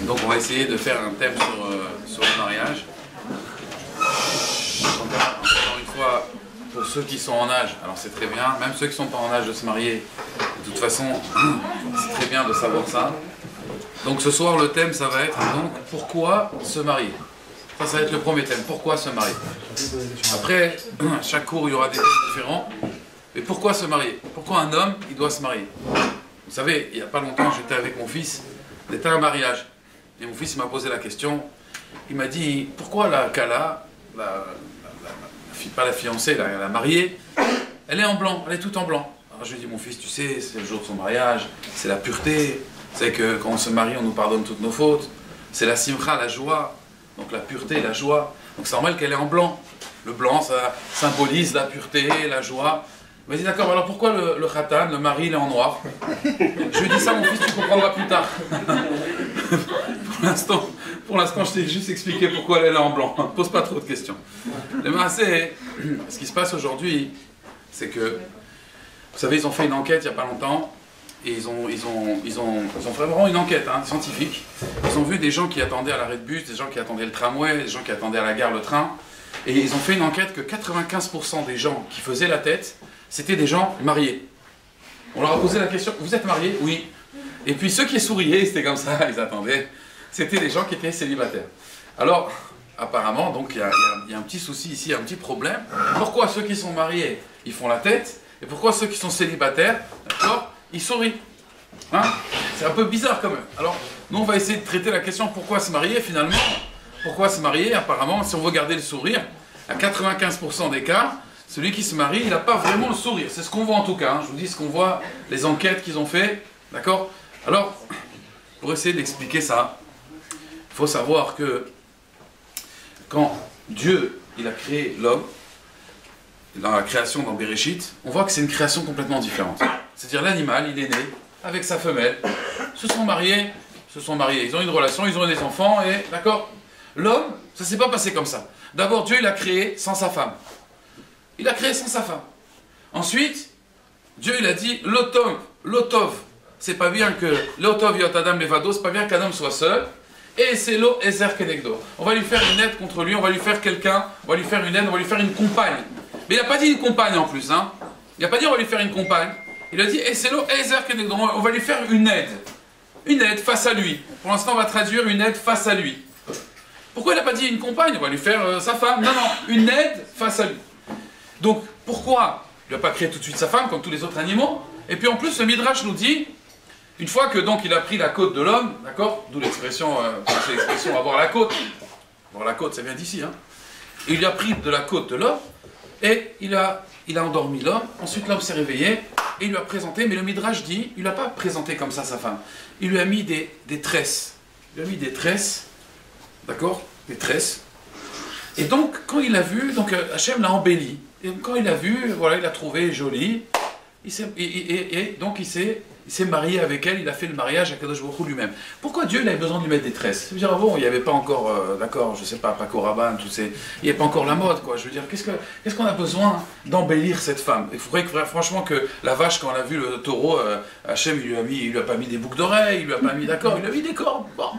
Donc on va essayer de faire un thème sur le mariage. Encore une fois, pour ceux qui sont en âge, alors c'est très bien, même ceux qui ne sont pas en âge de se marier, de toute façon, c'est très bien de savoir ça. Donc ce soir, le thème, ça va être donc pourquoi se marier. Ça va être le premier thème, pourquoi se marier. Après, chaque cours, il y aura des thèmes différents. Mais pourquoi se marier? Pourquoi un homme, il doit se marier? Vous savez, il n'y a pas longtemps, j'étais avec mon fils, on était à un mariage. Et mon fils m'a posé la question, il m'a dit, pourquoi la Kala, pas la fiancée, la mariée, elle est en blanc, elle est toute en blanc. Alors je lui ai dit, mon fils, tu sais, c'est le jour de son mariage, c'est la pureté, c'est que quand on se marie, on nous pardonne toutes nos fautes, c'est la simcha, la joie, donc la pureté, la joie. Donc c'est normal qu'elle est en blanc. Le blanc, ça symbolise la pureté, la joie. Il m'a dit, d'accord, alors pourquoi le khatan, le mari, il est en noir? Je lui ai dit ça, mon fils, tu comprendras plus tard. Pour l'instant, je t'ai juste expliqué pourquoi elle est là en blanc. Ne pose pas trop de questions. Ce qui se passe aujourd'hui, c'est que, vous savez, ils ont fait une enquête il n'y a pas longtemps, et ils ont fait vraiment une enquête scientifique. Ils ont vu des gens qui attendaient à l'arrêt de bus, des gens qui attendaient le tramway, des gens qui attendaient à la gare le train, et ils ont fait une enquête que 95% des gens qui faisaient la tête, c'était des gens mariés. On leur a posé la question, vous êtes mariés? Oui. Et puis ceux qui souriaient, c'était comme ça, ils attendaient, c'était des gens qui étaient célibataires. Alors, apparemment, donc il y a un petit souci ici, un petit problème. Pourquoi ceux qui sont mariés, ils font la tête, et pourquoi ceux qui sont célibataires, d'accord, ils sourient? Hein? C'est un peu bizarre quand même. Alors, nous on va essayer de traiter la question pourquoi se marier finalement. Pourquoi se marier? Apparemment, si on veut garder le sourire, à 95% des cas, celui qui se marie, il n'a pas vraiment le sourire. C'est ce qu'on voit en tout cas. Je vous dis ce qu'on voit, les enquêtes qu'ils ont fait. D'accord? Alors, pour essayer d'expliquer ça, il faut savoir que quand Dieu il a créé l'homme, dans la création dans Bereshit, on voit que c'est une création complètement différente. C'est-à-dire l'animal, il est né avec sa femelle, se sont mariés, ils ont eu une relation, ils ont eu des enfants, et d'accord? L'homme, ça ne s'est pas passé comme ça. D'abord, Dieu il a créé sans sa femme. Il a créé sans sa femme. Ensuite, Dieu il a dit l'otov, c'est pas bien que l'otov yot adam levado, c'est pas bien qu'un homme soit seul. Et c'est lo ezer kenegdo. On va lui faire une aide contre lui, on va lui faire quelqu'un, on va lui faire une aide, on va lui faire une compagne. Mais il n'a pas dit une compagne en plus, hein. Il n'a pas dit on va lui faire une compagne. Il a dit et c'est lo ezer kenegdo. On va lui faire une aide. Une aide face à lui. Pour l'instant, on va traduire une aide face à lui. Pourquoi il n'a pas dit une compagne? On va lui faire sa femme. Non, non, une aide face à lui. Donc, pourquoi il n'a pas créé tout de suite sa femme, comme tous les autres animaux? Et puis en plus, le Midrash nous dit, une fois que donc il a pris la côte de l'homme, d'accord? D'où l'expression, c'est l'expression avoir la côte. Avoir la côte, ça vient d'ici, hein? Et il a pris de la côte de l'homme, et il a endormi l'homme. Ensuite, l'homme s'est réveillé, et il lui a présenté, mais le Midrash dit, il n'a pas présenté comme ça sa femme. Il lui a mis des tresses. Il lui a mis des tresses, d'accord? Des tresses. Et donc, quand il a vu, donc Hachem l'a embelli. Et quand il a vu, voilà, il l'a trouvé jolie. Donc il s'est marié avec elle, il a fait le mariage à Kadosh Baruch Hu lui-même. Pourquoi Dieu il avait besoin de lui mettre des tresses? Je veux dire, bon, il n'y avait pas encore, d'accord, je sais pas, Paco Rabanne, tout ces... il n'y avait pas encore la mode, quoi. Je veux dire, qu'est-ce qu'on a besoin d'embellir cette femme? Il faudrait que, franchement, que la vache, quand elle a vu le taureau, Hachem, il lui a pas mis des boucles d'oreilles, il lui a pas mis, d'accord, il lui a mis des cordes. Bon.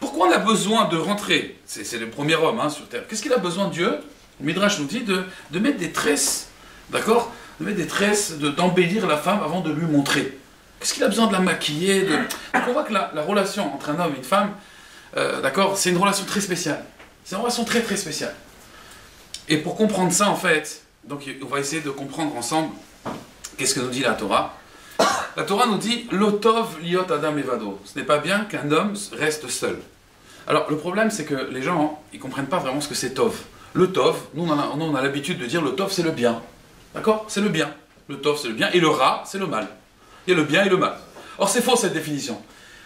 Pourquoi on a besoin de rentrer? C'est le premier homme sur terre. Qu'est-ce qu'il a besoin, Dieu? Le Midrash nous dit de mettre des tresses, d'accord? De mettre des tresses, d'embellir la femme avant de lui montrer. Qu'est-ce qu'il a besoin de la maquiller? Donc on voit que la relation entre un homme et une femme, d'accord, c'est une relation très spéciale. C'est une relation très très spéciale. Et pour comprendre ça, en fait, donc on va essayer de comprendre ensemble qu'est-ce que nous dit la Torah. La Torah nous dit « L'otov liot adam levado ». Ce n'est pas bien qu'un homme reste seul. Alors le problème, c'est que les gens, ils ne comprennent pas vraiment ce que c'est tov. Le tov, nous on a l'habitude de dire le tov c'est le bien. D'accord? C'est le bien. Le tov c'est le bien et le ra c'est le mal. Il y a le bien et le mal. Or c'est faux cette définition.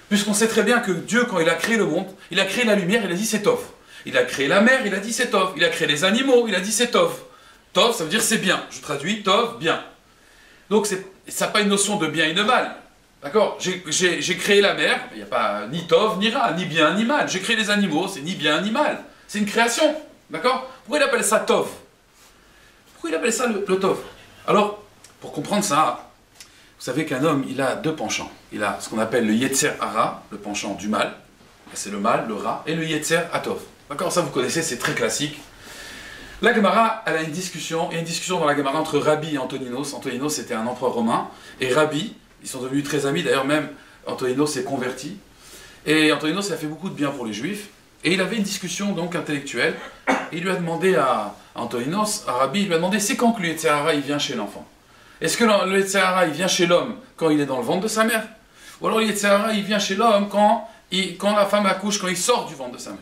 Puisqu'on sait très bien que Dieu quand il a créé le monde, il a créé la lumière, il a dit c'est tov. Il a créé la mer, il a dit c'est tov. Il a créé les animaux, il a dit c'est tov. Tov ça veut dire c'est bien. Je traduis tov, bien. Donc ça n'a pas une notion de bien et de mal. D'accord? J'ai créé la mer, il n'y a pas ni tov, ni ra, ni bien, ni mal. J'ai créé les animaux, c'est ni bien, ni mal. C'est une création. D'accord? Pourquoi il appelle ça tov? Pourquoi il appelle ça le tov? Alors, pour comprendre ça, vous savez qu'un homme, il a deux penchants. Il a ce qu'on appelle le yetzer hara, le penchant du mal. C'est le mal, le ra, et le yetzer hatov. D'accord? Ça, vous connaissez, c'est très classique. La Gemara, elle a une discussion, il y a une discussion dans la Gemara entre Rabbi et Antoninos. Antoninos, c'était un empereur romain, et Rabbi, ils sont devenus très amis, d'ailleurs même Antoninos s'est converti, et Antoninos il a fait beaucoup de bien pour les Juifs, et il avait une discussion donc intellectuelle, et il lui a demandé à Antoninos, à Rabbi, il lui a demandé c'est quand que le Yetzer Hara il vient chez l'enfant? Est-ce que le Yetzer Hara il vient chez l'homme quand il est dans le ventre de sa mère? Ou alors le Yetzer Hara il vient chez l'homme quand la femme accouche, quand il sort du ventre de sa mère?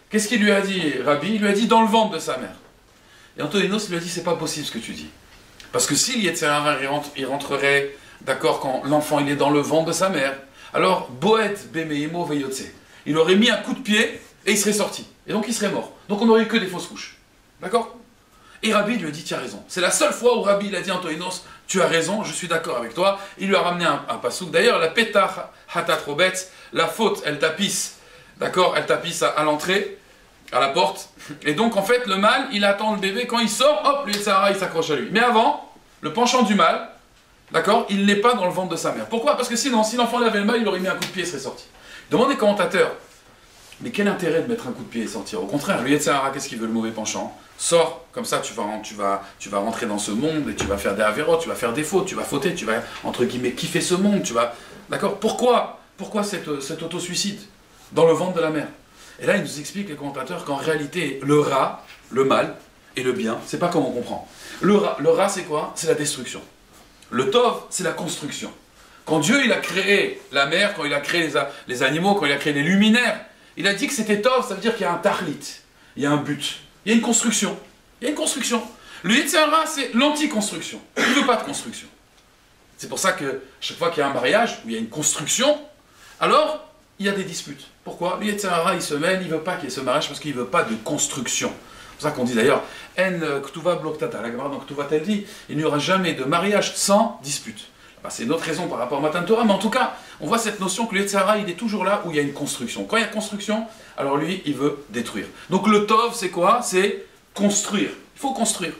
Qu'est-ce qu'il lui a dit, Rabbi? Il lui a dit dans le ventre de sa mère. Et Antoninos lui a dit c'est pas possible ce que tu dis. Parce que si le Yetzer Hara il rentrerait, d'accord, quand l'enfant il est dans le ventre de sa mère, alors Boet Bemeimo Veyotse, il aurait mis un coup de pied et il serait sorti. Et donc il serait mort. Donc on n'aurait eu que des fausses couches. D'accord? Et Rabbi lui a dit tu as raison. C'est la seule fois où Rabbi il a dit à Antoninos tu as raison, je suis d'accord avec toi. Il lui a ramené un pasouk. D'ailleurs la Petah Hatat Robet, la faute elle tapisse, d'accord, elle tapisse à l'entrée, à la porte. Et donc en fait le mâle il attend le bébé, quand il sort, hop, le Yetzer Hara il s'accroche à lui. Mais avant, le penchant du mâle, d'accord, il n'est pas dans le ventre de sa mère. Pourquoi? Parce que sinon, si l'enfant avait le mal, il aurait mis un coup de pied et serait sorti. Demande des commentateurs, mais quel intérêt de mettre un coup de pied et sortir? Au contraire, le Yetzer Hara, qu'est-ce qu'il veut, le mauvais penchant? Sors, comme ça tu vas rentrer dans ce monde et tu vas faire des avérotes, tu vas faire des fautes, tu vas fauter, tu vas, entre guillemets, kiffer ce monde, tu vas... D'accord? Pourquoi cet auto-suicide dans le ventre de la mère? Et là, il nous explique, les commentateurs, qu'en réalité, le ra, le mal, et le bien, c'est pas comme on comprend. Le ra c'est quoi? C'est la destruction. Le tov, c'est la construction. Quand Dieu il a créé la mer, quand il a créé les animaux, quand il a créé les luminaires, il a dit que c'était tov, ça veut dire qu'il y a un tahlit, il y a un but, il y a une construction. Il y a une construction. Le Yetzer Hara, c'est l'anti-construction. Il ne veut pas de construction. C'est pour ça que chaque fois qu'il y a un mariage, où il y a une construction, alors il y a des disputes. Pourquoi? Le Yetzer Hara, il se mêle, il ne veut pas qu'il y ait ce mariage parce qu'il ne veut pas de construction. C'est pour ça qu'on dit d'ailleurs, En Ktuva Bloktata, la Gemara dans Ktuva elle dit, il n'y aura jamais de mariage sans dispute. Ben, c'est une autre raison par rapport à Matan Torah, mais en tout cas, on voit cette notion que le Yetzer Hara, il est toujours là où il y a une construction. Quand il y a construction, alors lui, il veut détruire. Donc le Tov, c'est quoi? C'est construire. Il faut construire.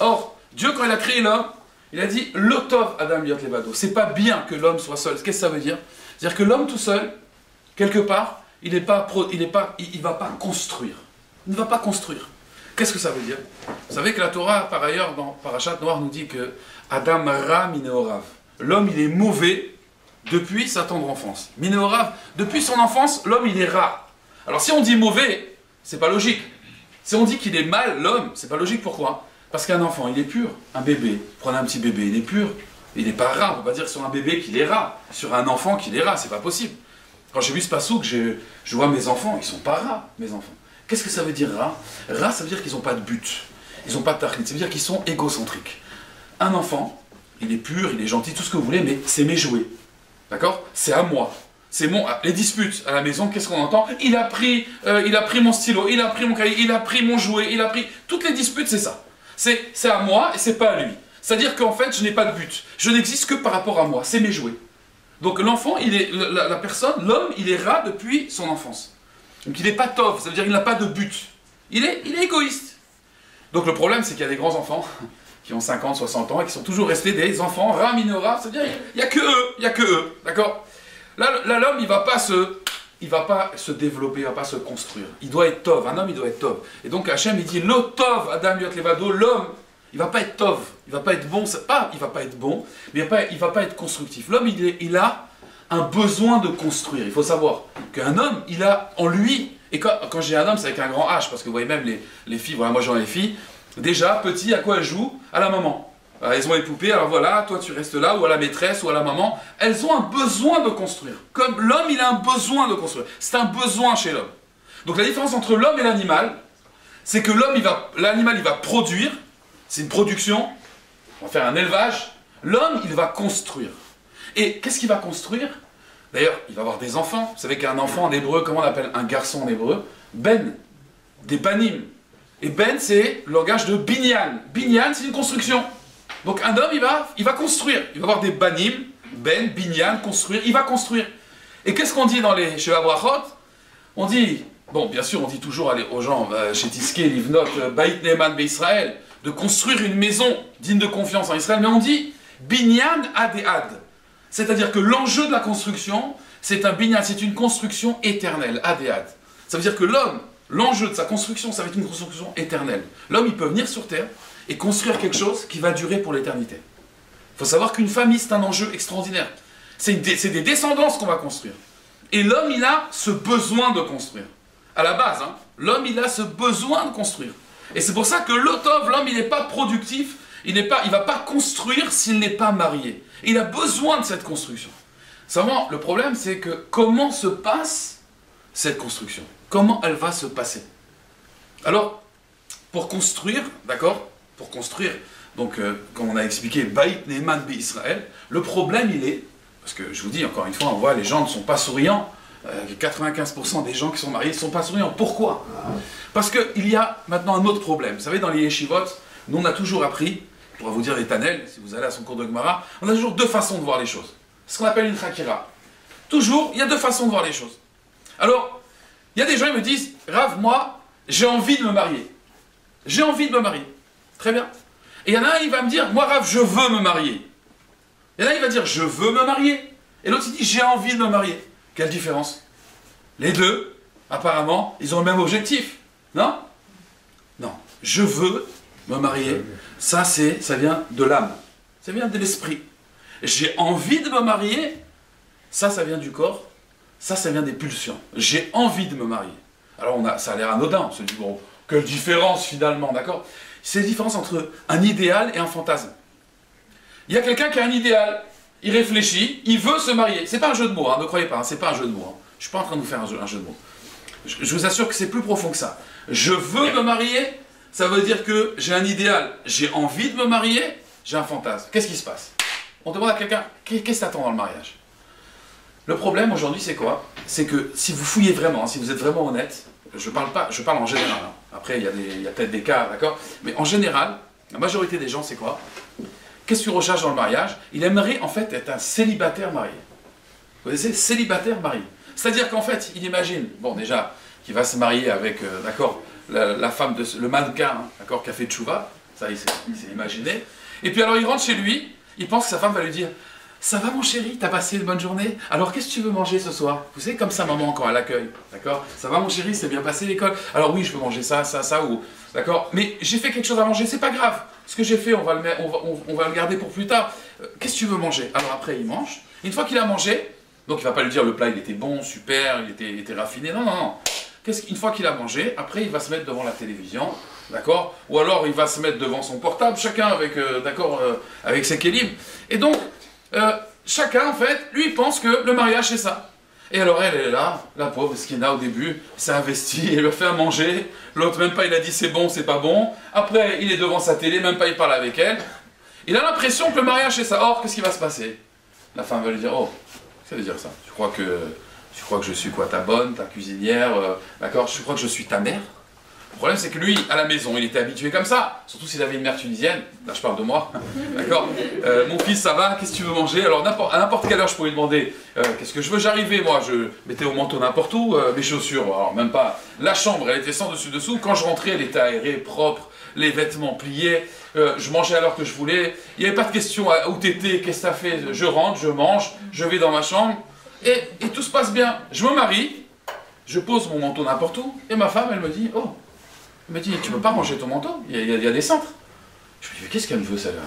Or, Dieu, quand il a créé l'homme, il a dit, le Tov Adam Liot Levado. C'est pas bien que l'homme soit seul. Qu'est-ce que ça veut dire? C'est-à-dire que l'homme tout seul, quelque part, il va pas construire. Il ne va pas construire. Qu'est-ce que ça veut dire? Vous savez que la Torah, par ailleurs, dans Parashat Noir, nous dit que Adam Ra Mineorav. L'homme, il est mauvais depuis sa tendre enfance. Mineorav, depuis son enfance, l'homme, il est rat. Alors si on dit mauvais, c'est pas logique. Si on dit qu'il est mal, l'homme, c'est pas logique. Pourquoi? Parce qu'un enfant, il est pur. Un bébé, prenez un petit bébé, il est pur. Il n'est pas rat. On ne peut pas dire sur un bébé qu'il est rat. Sur un enfant qu'il est rat, c'est pas possible. Quand j'ai vu ce pasouk, je vois mes enfants, ils sont pas rats, mes enfants. Qu'est-ce que ça veut dire rat? Rat, ça veut dire qu'ils n'ont pas de but. Ils n'ont pas de tachlit. Ça veut dire qu'ils sont égocentriques. Un enfant, il est pur, il est gentil, tout ce que vous voulez, mais c'est mes jouets. D'accord? C'est à moi. C'est mon... Les disputes à la maison, qu'est-ce qu'on entend? Il a pris mon stylo, il a pris mon cahier, il a pris mon jouet, il a pris... Toutes les disputes, c'est ça. C'est à moi et c'est pas à lui. C'est-à-dire qu'en fait, je n'ai pas de but. Je n'existe que par rapport à moi. C'est mes jouets. Donc l'enfant, la personne, l'homme, il est rat depuis son enfance. Donc il n'est pas tov, ça veut dire qu'il n'a pas de but. Il est égoïste. Donc le problème, c'est qu'il y a des grands enfants qui ont 50, 60 ans et qui sont toujours restés des enfants rat minora. C'est-à-dire il n'y a que eux, il n'y a que eux. D'accord? Là, l'homme, il ne va pas se développer, il ne va pas se construire. Il doit être tov. Un homme, il doit être tov. Et donc Hachem, il dit, lo tov, Adam Liot Levado, l'homme, il ne va pas être tov. Il ne va pas être bon. Il ne va pas être bon, mais il ne va pas être constructif. L'homme, il a un besoin de construire. Il faut savoir qu'un homme, il a en lui, et quand je dis un homme, c'est avec un grand H, parce que vous voyez même les filles, voilà, moi j'en ai les filles, déjà, petit, à quoi elles jouent? À la maman. Elles ont les poupées, alors voilà, toi tu restes là, ou à la maîtresse, ou à la maman. Elles ont un besoin de construire. Comme l'homme, il a un besoin de construire. C'est un besoin chez l'homme. Donc la différence entre l'homme et l'animal, c'est que l'animal, il va produire, c'est une production, on va faire un élevage. L'homme, il va construire. Et qu'est-ce qu'il va construire? D'ailleurs, il va avoir des enfants. Vous savez qu'un enfant en hébreu, comment on appelle un garçon en hébreu? Ben, des banim. Et ben, c'est le langage de binyan. Binyan, c'est une construction. Donc un homme, il va construire. Il va avoir des banim, Ben, binyan, construire, il va construire. Et qu'est-ce qu'on dit dans les Sheva Brachot? On dit, bon, bien sûr, on dit toujours aux gens, chez Tiske, Livnot, Bait Neeman Israël, de construire une maison digne de confiance en Israël, mais on dit binyan ad. C'est-à-dire que l'enjeu de la construction, c'est un binyan, c'est une construction éternelle, ad. Ça veut dire que l'homme, l'enjeu de sa construction, ça va être une construction éternelle. L'homme, il peut venir sur Terre et construire quelque chose qui va durer pour l'éternité. Il faut savoir qu'une famille, c'est un enjeu extraordinaire. C'est des descendances qu'on va construire. Et l'homme, il a ce besoin de construire. À la base, hein, l'homme, il a ce besoin de construire. Et c'est pour ça que l'otov, l'homme, il n'est pas productif, il ne va pas construire s'il n'est pas marié. Il a besoin de cette construction. Seulement, le problème, c'est que comment se passe cette construction? Comment elle va se passer? Alors, pour construire, d'accord? Pour construire, donc, comme on a expliqué, Bait Neeman Israël, le problème, il est, parce que je vous dis, encore une fois, on voit, les gens ne sont pas souriants, 95% des gens qui sont mariés ne sont pas souriants. Pourquoi? Parce qu'il y a maintenant un autre problème. Vous savez, dans les yeshivot, nous, on a toujours appris, je pourrais vous dire les Tanel, si vous allez à son cours de Gemara, on a toujours deux façons de voir les choses. C'est ce qu'on appelle une chakira. Toujours, il y a deux façons de voir les choses. Alors, il y a des gens qui me disent, Rav, moi, j'ai envie de me marier. J'ai envie de me marier. Très bien. Et il y en a un, il va me dire, moi, Rav, je veux me marier. Il y en a un, il va dire, je veux me marier. Et l'autre, il dit, j'ai envie de me marier. Quelle différence? Les deux, apparemment, ils ont le même objectif. Non? Non. Je veux me marier. Ça vient de l'âme. Ça vient de l'esprit. J'ai envie de me marier. Ça vient du corps. Ça vient des pulsions. J'ai envie de me marier. Alors, ça a l'air anodin. On se dit, bon, quelle différence finalement, d'accord? C'est la différence entre un idéal et un fantasme. Il y a quelqu'un qui a un idéal. Il réfléchit, il veut se marier. C'est pas un jeu de mots, hein, ne croyez pas, hein, c'est pas un jeu de mots. Hein. Je suis pas en train de vous faire un jeu de mots. Je vous assure que c'est plus profond que ça. Je veux me marier, ça veut dire que j'ai un idéal, j'ai envie de me marier, j'ai un fantasme. Qu'est-ce qui se passe? On demande à quelqu'un, qu'est-ce que t'attends dans le mariage? Le problème aujourd'hui, c'est quoi? C'est que si vous fouillez vraiment, si vous êtes vraiment honnête, je parle en général. Hein. Après, il y a peut-être des cas, d'accord? Mais en général, la majorité des gens, c'est quoi? Qu'est-ce que tu recherches dans le mariage? Il aimerait en fait être un célibataire marié. Vous connaissez? Célibataire marié. C'est-à-dire qu'en fait, il imagine, bon déjà, qu'il va se marier avec, d'accord, la femme, le mannequin, hein, d'accord, qui a fait tchouva, ça il s'est imaginé. Et puis alors il rentre chez lui, il pense que sa femme va lui dire, ça va mon chéri, t'as passé une bonne journée? Alors qu'est-ce que tu veux manger ce soir? Vous savez, comme sa maman quand elle accueille, d'accord? Ça va mon chéri, c'est bien passé l'école? Alors oui, je veux manger ça, ou... D'accord? Mais j'ai fait quelque chose à manger, c'est pas grave. Ce que j'ai fait, on va le garder pour plus tard. Qu'est-ce que tu veux manger? Alors après, il mange. Une fois qu'il a mangé, donc il va pas lui dire le plat il était bon, super, il était raffiné. Non, non, non. Une fois qu'il a mangé, après il va se mettre devant la télévision, d'accord? Ou alors il va se mettre devant son portable, chacun avec, avec ses kélim. Et donc, chacun en fait, lui il pense que le mariage c'est ça. Et alors elle est là, la pauvre Skina au début, s'est investie, elle lui a fait à manger, l'autre même pas il a dit c'est bon, c'est pas bon, après il est devant sa télé, même pas il parle avec elle, il a l'impression que le mariage c'est ça. Or, qu'est-ce qui va se passer? La femme va lui dire, oh, qu'est-ce que ça veut dire ça? Tu crois que je suis quoi, ta bonne, ta cuisinière, d'accord, je crois que je suis ta mère? Le problème c'est que lui, à la maison, il était habitué comme ça, surtout s'il avait une mère tunisienne, là je parle de moi, d'accord, mon fils ça va, qu'est-ce que tu veux manger? Alors à n'importe quelle heure je pourrais lui demander, qu'est-ce que je veux? J'arrivais moi, je mettais au manteau n'importe où, mes chaussures, alors même pas, la chambre elle était sans dessus-dessous, quand je rentrais elle était aérée, propre, les vêtements pliés, je mangeais à l'heure que je voulais, il n'y avait pas de question où t'étais, qu'est-ce que t'as fait, je rentre, je mange, je vais dans ma chambre, et tout se passe bien, je me marie, je pose mon manteau n'importe où, et ma femme elle me dit, oh, elle me dit, tu peux pas ranger ton manteau, il y a des cintres. Je me dis, mais qu'est-ce qu'elle me veut celle-là?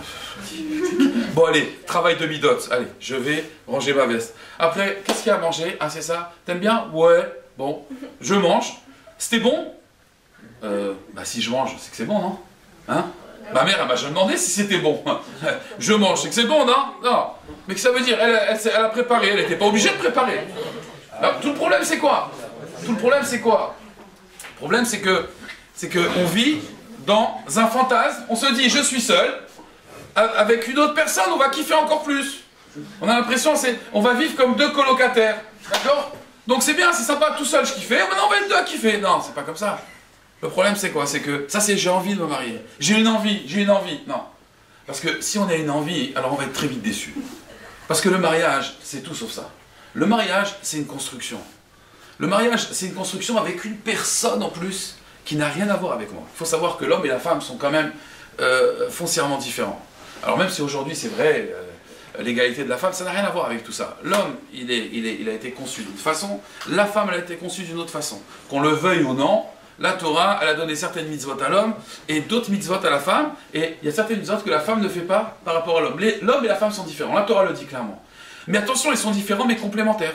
Bon allez, travail de midote, allez, je vais ranger ma veste. Après, qu'est-ce qu'il y a à manger? Ah c'est ça, t'aimes bien? Ouais, bon, je mange. C'était bon? Bah si je mange, c'est que c'est bon, non? Hein? Ma mère, elle m'a jamais demandé si c'était bon. Je mange, c'est que c'est bon, non? Non. Mais que ça veut dire? Elle a préparé, elle n'était pas obligée de préparer. Alors, tout le problème c'est quoi? Tout le problème c'est quoi? Le problème c'est qu'on vit dans un fantasme, on se dit je suis seul, avec une autre personne on va kiffer encore plus. On a l'impression on va vivre comme deux colocataires, d'accord? Donc c'est bien, c'est sympa, tout seul je kiffais, maintenant on va être deux à kiffer. Non, c'est pas comme ça. Le problème c'est quoi? C'est que ça c'est j'ai envie de me marier, j'ai une envie, non. Parce que si on a une envie, alors on va être très vite déçu. Parce que le mariage, c'est tout sauf ça. Le mariage, c'est une construction. Le mariage, c'est une construction avec une personne en plus qui n'a rien à voir avec moi. Il faut savoir que l'homme et la femme sont quand même foncièrement différents. Alors même si aujourd'hui c'est vrai, l'égalité de la femme, ça n'a rien à voir avec tout ça. L'homme, il a été conçu d'une façon, la femme, elle a été conçue d'une autre façon. Qu'on le veuille ou non, la Torah, elle a donné certaines mitzvot à l'homme et d'autres mitzvot à la femme, et il y a certaines mitzvot que la femme ne fait pas par rapport à l'homme. L'homme et la femme sont différents, la Torah le dit clairement. Mais attention, ils sont différents mais complémentaires.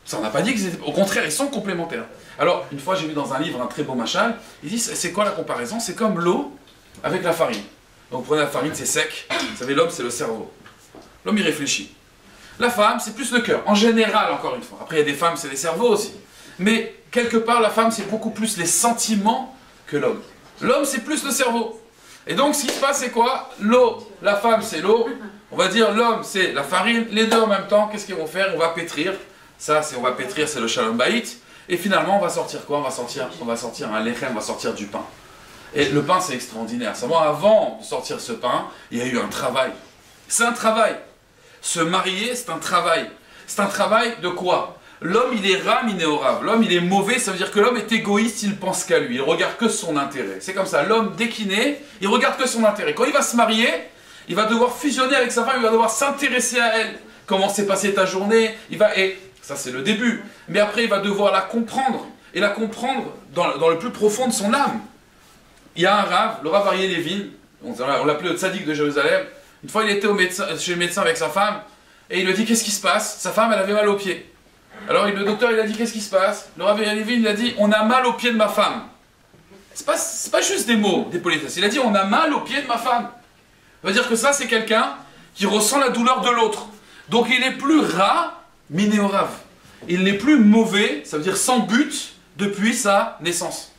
Ça, on n'a pas dit qu'ils étaient... Au contraire, ils sont complémentaires. Alors, une fois, j'ai vu dans un livre un très beau machal, il dit, c'est quoi la comparaison? C'est comme l'eau avec la farine. Donc, vous prenez la farine, c'est sec. Vous savez, l'homme, c'est le cerveau. L'homme, il réfléchit. La femme, c'est plus le cœur. En général, encore une fois. Après, il y a des femmes, c'est les cerveaux aussi. Mais, quelque part, la femme, c'est beaucoup plus les sentiments que l'homme. L'homme, c'est plus le cerveau. Et donc, ce qui se passe, c'est quoi? L'eau, la femme, c'est l'eau. On va dire, l'homme, c'est la farine. Les deux en même temps, qu'est-ce qu'ils vont faire? On va pétrir. Ça, on va pétrir, c'est le shalom bayit. Et finalement, on va sortir quoi? On va sortir un lechem, on va sortir du pain. Et le pain, c'est extraordinaire. Seulement, avant de sortir ce pain, il y a eu un travail. C'est un travail. Se marier, c'est un travail. C'est un travail de quoi? L'homme, il est ram, il est orav. L'homme, il est mauvais, ça veut dire que l'homme est égoïste, il pense qu'à lui. Il regarde que son intérêt. C'est comme ça. L'homme, dès qu'il naît, il regarde que son intérêt. Quand il va se marier, il va devoir fusionner avec sa femme, il va devoir s'intéresser à elle. Comment s'est passée ta journée? Et ça, c'est le début. Mais après, il va devoir la comprendre. Et la comprendre dans le plus profond de son âme. Il y a un rave, le rave Arié Lévin, on l'appelait le tzaddik de Jérusalem. Une fois, il était chez le médecin avec sa femme. Et il lui dit, qu'est-ce qui se passe? Sa femme, elle avait mal aux pieds. Alors le docteur, il a dit, qu'est-ce qui se passe? Le rave Arié Lévin, il a dit, on a mal aux pieds de ma femme. C'est pas juste des mots, des politesses. Il a dit, on a mal aux pieds de ma femme. Ça veut dire que ça, c'est quelqu'un qui ressent la douleur de l'autre. Donc il est plus rat, minéorav. Il n'est plus mauvais, ça veut dire sans but, depuis sa naissance.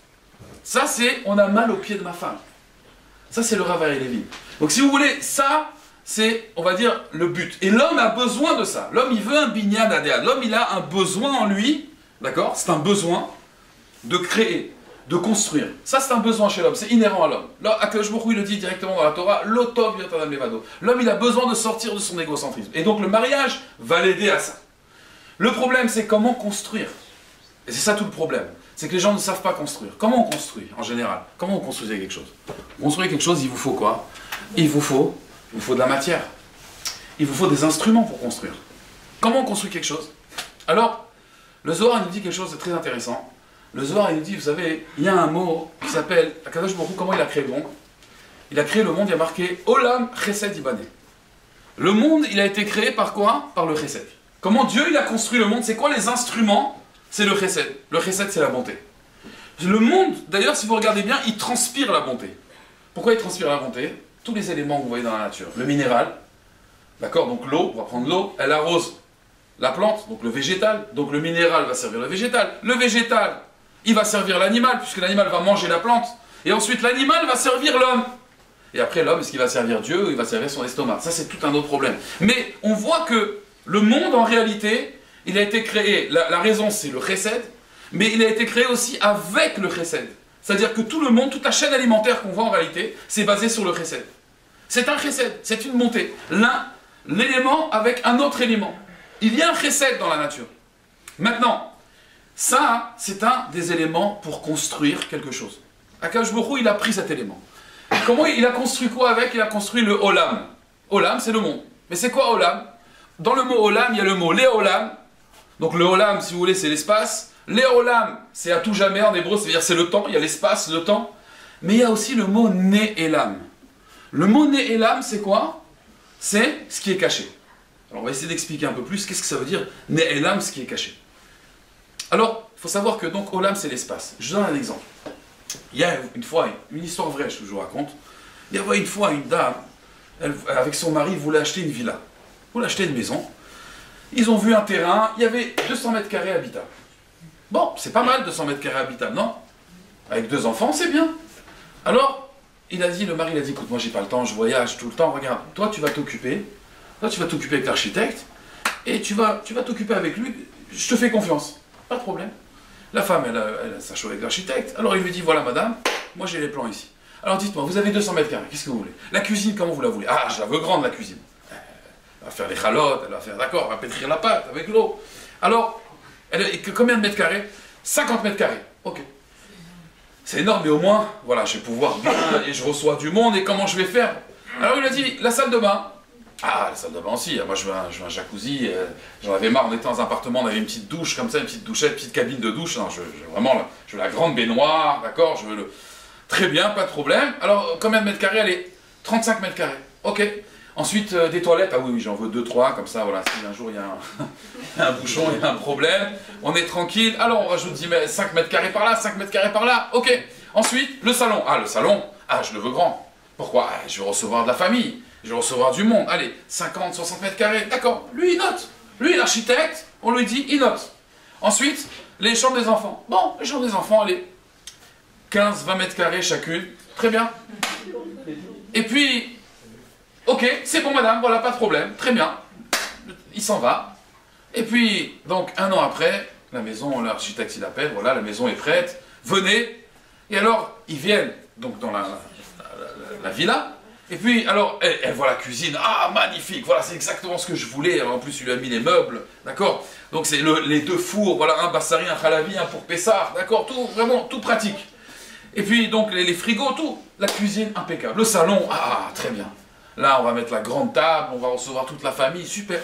Ça, c'est on a mal aux pieds de ma femme. Ça, c'est le Rav Arié Lévin. Donc si vous voulez, ça, c'est, on va dire, le but. Et l'homme a besoin de ça. L'homme, il veut un binyan adéad. L'homme, il a un besoin en lui, d'accord? C'est un besoin de créer, de construire. Ça, c'est un besoin chez l'homme, c'est inhérent à l'homme. Là, Akadosh Baruch Hu, il le dit directement dans la Torah, l'otov yotadam levado. L'homme, il a besoin de sortir de son égocentrisme. Et donc, le mariage va l'aider à ça. Le problème, c'est comment construire. Et c'est ça tout le problème. C'est que les gens ne savent pas construire. Comment on construit, en général? Comment on construit quelque chose? Construire quelque chose, il vous faut quoi? Il vous faut de la matière. Il vous faut des instruments pour construire. Comment on construit quelque chose? Alors, le Zohar nous dit quelque chose de très intéressant. Le Zohar, il nous dit, vous savez, il y a un mot qui s'appelle, Akadosh Baruch Hu, comment il a créé le monde? Il a créé le monde, il y a marqué Olam Chesed Ibané. Le monde, il a été créé par quoi? Par le Chesed. Comment Dieu, il a construit le monde? C'est quoi les instruments? C'est le Chesed. Le Chesed, c'est la bonté. Le monde, d'ailleurs, si vous regardez bien, il transpire la bonté. Pourquoi il transpire la bonté? Tous les éléments que vous voyez dans la nature. Le minéral, d'accord? Donc l'eau, on va prendre l'eau, elle arrose la plante, donc le végétal. Donc le minéral va servir le végétal. Le végétal, il va servir l'animal, puisque l'animal va manger la plante. Et ensuite, l'animal va servir l'homme. Et après, l'homme, est-ce qu'il va servir Dieu ou il va servir son estomac? Ça, c'est tout un autre problème. Mais on voit que le monde, en réalité, il a été créé, la raison, c'est le chesed, mais il a été créé aussi avec le chesed. C'est-à-dire que tout le monde, toute la chaîne alimentaire qu'on voit en réalité, c'est basé sur le chesed. C'est un chesed, c'est une montée. L'élément avec un autre élément. Il y a un chesed dans la nature. Maintenant, ça, c'est un des éléments pour construire quelque chose. Akadosh Baruch Hu, il a pris cet élément. Comment il a construit quoi avec? Il a construit le Olam. Olam, c'est le monde. Mais c'est quoi Olam? Dans le mot Olam, il y a le mot Léolam. Donc le Olam, si vous voulez, c'est l'espace. Léolam, c'est à tout jamais en hébreu, c'est-à-dire c'est le temps, il y a l'espace, le temps. Mais il y a aussi le mot Né'elam. Le mot Né'elam, c'est quoi? C'est ce qui est caché. Alors on va essayer d'expliquer un peu plus qu'est-ce que ça veut dire Né'elam, ce qui est caché. Alors, il faut savoir que donc Olam, c'est l'espace. Je donne un exemple. Il y a une fois, une histoire vraie, je vous raconte. Il y avait une fois une dame, avec son mari, voulait acheter une villa. Voulait acheter une maison. Ils ont vu un terrain, il y avait 200 mètres carrés habitables. Bon, c'est pas mal 200 mètres carrés habitables, non? Avec 2 enfants, c'est bien. Alors, le mari il a dit, écoute, moi j'ai pas le temps, je voyage tout le temps, regarde, toi tu vas t'occuper avec l'architecte, et tu vas t'occuper avec lui, je te fais confiance, pas de problème. La femme, elle s'achète avec l'architecte, alors il lui dit, voilà madame, moi j'ai les plans ici. Alors dites-moi, vous avez 200 mètres carrés, qu'est-ce que vous voulez? La cuisine, comment vous la voulez? Ah, je la veux grande la cuisine. Elle va faire les chalotes, elle va faire, d'accord, elle va pétrir la pâte avec l'eau. Alors, combien de mètres carrés? 50 mètres carrés. Ok. C'est énorme, mais au moins, voilà, je vais pouvoir bien, et je reçois du monde, et comment je vais faire? Alors il a dit, la salle de bain. Ah, la salle de bain aussi, moi je veux un jacuzzi, j'en avais marre, on était dans un appartement, on avait une petite douche comme ça, une petite douchette, une petite cabine de douche, non, je veux la grande baignoire, d'accord, je veux le... Très bien, pas de problème. Alors, combien de mètres carrés? Allez, 35 mètres carrés, ok. Ensuite, des toilettes, ah oui, j'en veux 2-3, comme ça, voilà, si un jour il y a un bouchon, il y a un problème, on est tranquille. Alors, on rajoute 5 mètres carrés par là, 5 mètres carrés par là, ok. Ensuite, le salon. Ah, le salon, je le veux grand. Pourquoi? Je veux recevoir de la famille, je veux recevoir du monde. Allez, 50, 60 mètres carrés, d'accord. Lui, il note. Lui, l'architecte, on lui dit, il note. Ensuite, les chambres des enfants. Bon, les chambres des enfants, allez, 15, 20 mètres carrés chacune, très bien. Et puis... Ok, c'est bon madame, voilà, pas de problème, très bien. Il s'en va. Et puis, donc, un an après, la maison, l'architecte il appelle, voilà, la maison est prête, venez. Et alors, ils viennent, donc dans la villa. Et puis, alors, elle voit la cuisine, ah, magnifique, voilà, c'est exactement ce que je voulais. Alors, en plus, il lui a mis les meubles, d'accord. Donc, c'est les 2 fours, voilà, un bassari, un khalavi, un pour Pessar, d'accord, tout, vraiment, tout pratique. Et puis, donc, les frigos, tout, la cuisine, impeccable. Le salon, ah, très bien. Là, on va mettre la grande table, on va recevoir toute la famille, super.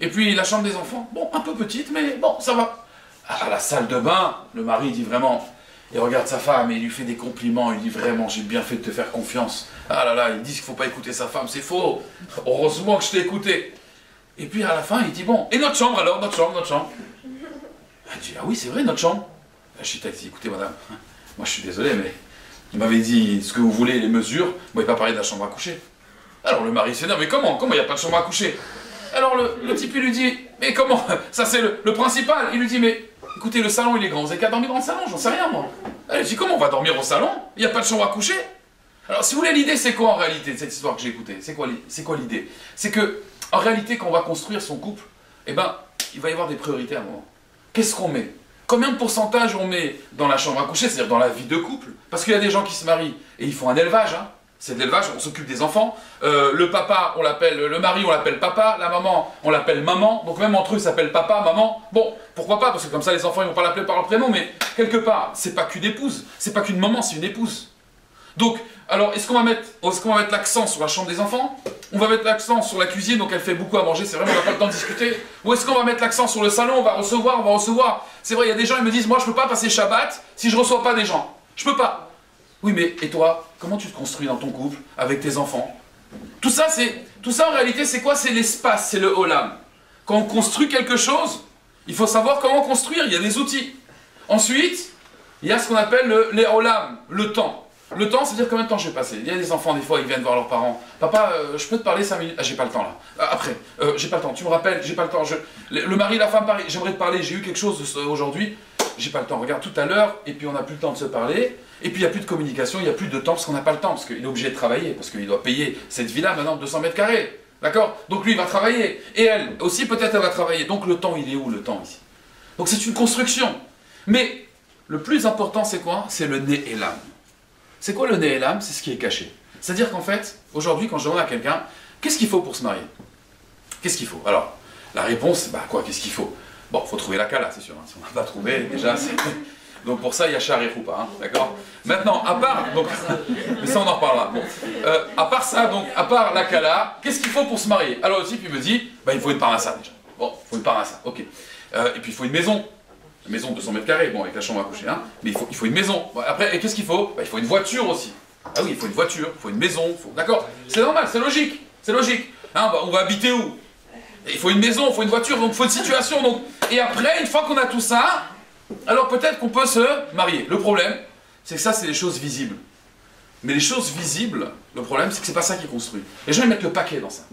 Et puis, la chambre des enfants, bon, un peu petite, mais bon, ça va. Ah, la salle de bain, le mari dit vraiment, il regarde sa femme et il lui fait des compliments, il dit vraiment, j'ai bien fait de te faire confiance. Ah là là, ils disent qu'il ne faut pas écouter sa femme, c'est faux. Heureusement que je t'ai écouté. Et puis, à la fin, il dit, bon, et notre chambre alors, notre chambre. Elle dit, ah oui, c'est vrai, notre chambre. L'architecte dit, écoutez, madame, moi je suis désolé, mais il m'avait dit ce que vous voulez, les mesures, vous ne m'avez pas parlé de la chambre à coucher. Alors le mari s'énerve, mais comment il n'y a pas de chambre à coucher? Alors le type il lui dit, mais comment? Ça c'est le principal. Il lui dit, mais écoutez, le salon il est grand, vous avez qu'à dormir dans le salon, j'en sais rien moi. Elle dit, comment on va dormir au salon? Il n'y a pas de chambre à coucher? Alors si vous voulez, l'idée c'est quoi en réalité de cette histoire que j'ai écoutée? C'est quoi l'idée? C'est que, en réalité, quand on va construire son couple, eh ben, il va y avoir des priorités à un moment. Qu'est-ce qu'on met? Combien de pourcentage on met dans la chambre à coucher, c'est-à-dire dans la vie de couple? Parce qu'il y a des gens qui se marient et ils font un élevage, hein. C'est de l'élevage, on s'occupe des enfants. Le papa, on l'appelle, le mari, on l'appelle papa. La maman, on l'appelle maman. Donc même entre eux, ils s'appellent papa, maman. Bon, pourquoi pas? Parce que comme ça, les enfants, ils vont pas l'appeler par leur prénom. Mais quelque part, c'est pas qu'une épouse. C'est pas qu'une maman, c'est une épouse. Donc, alors, est-ce qu'on va mettre l'accent sur la chambre des enfants? On va mettre l'accent sur la cuisine, donc elle fait beaucoup à manger. C'est vrai, on n'a pas le temps de discuter. Ou est-ce qu'on va mettre l'accent sur le salon? On va recevoir. C'est vrai, il y a des gens, ils me disent, moi, je peux pas passer Shabbat si je reçois pas des gens. Je peux pas. Oui, mais et toi, comment tu te construis dans ton couple, avec tes enfants? Tout ça, en réalité, c'est quoi? C'est l'espace, c'est le olam. Quand on construit quelque chose, il faut savoir comment construire, il y a des outils. Ensuite, il y a ce qu'on appelle les olam, le temps. Le temps, c'est-à-dire combien de temps je vais passer. Il y a des enfants, des fois, ils viennent voir leurs parents. Papa, je peux te parler 5 minutes? Ah, j'ai pas le temps là. Après, j'ai pas le temps. Tu me rappelles, j'ai pas le temps. Le mari, la femme, pareil. J'aimerais te parler, j'ai eu quelque chose aujourd'hui. J'ai pas le temps. Regarde, tout à l'heure, et puis on n'a plus le temps de se parler. Et puis il n'y a plus de communication, il n'y a plus de temps parce qu'on n'a pas le temps, parce qu'il est obligé de travailler, parce qu'il doit payer cette villa maintenant de 200 mètres carrés. D'accord? Donc lui, il va travailler. Et elle aussi, peut-être, elle va travailler. Donc le temps, il est où le temps ici? Donc c'est une construction. Mais le plus important, c'est quoi? C'est le né et l'âme. C'est quoi le né et l'âme? C'est ce qui est caché. C'est-à-dire qu'en fait, aujourd'hui, quand je demande à quelqu'un, qu'est-ce qu'il faut pour se marier? Qu'est-ce qu'il faut? Alors, la réponse, bah quoi, qu'est-ce qu'il faut? Bon, il faut trouver la kala, c'est sûr. Hein. Si on n'a pas trouvé, déjà, c'est... Donc pour ça, il y a char et roupa, hein, d'accord? Maintenant, à part, donc, mais ça on en reparlera. Bon. À part ça, donc, à part la kala, qu'est-ce qu'il faut pour se marier? Alors le type, il me dit, bah il faut une parnassa déjà. Bon, il faut une parnassa, ok. Et puis il faut une maison. Une maison de 200 mètres carrés, bon, avec la chambre à coucher, hein. Mais il faut une maison. Bon, après, et qu'est-ce qu'il faut? Bah il faut une voiture aussi. Ah oui, il faut une voiture, il faut une maison, d'accord? C'est normal, c'est logique, c'est logique. Hein, on va habiter où? Il faut une maison, il faut une voiture, donc il faut une situation. Donc... Et après, une fois qu'on a tout ça, alors peut-être qu'on peut se marier. Le problème, c'est que ça, c'est les choses visibles. Mais les choses visibles, le problème, c'est que c'est pas ça qui construit. Les gens, ils mettent le paquet dans ça.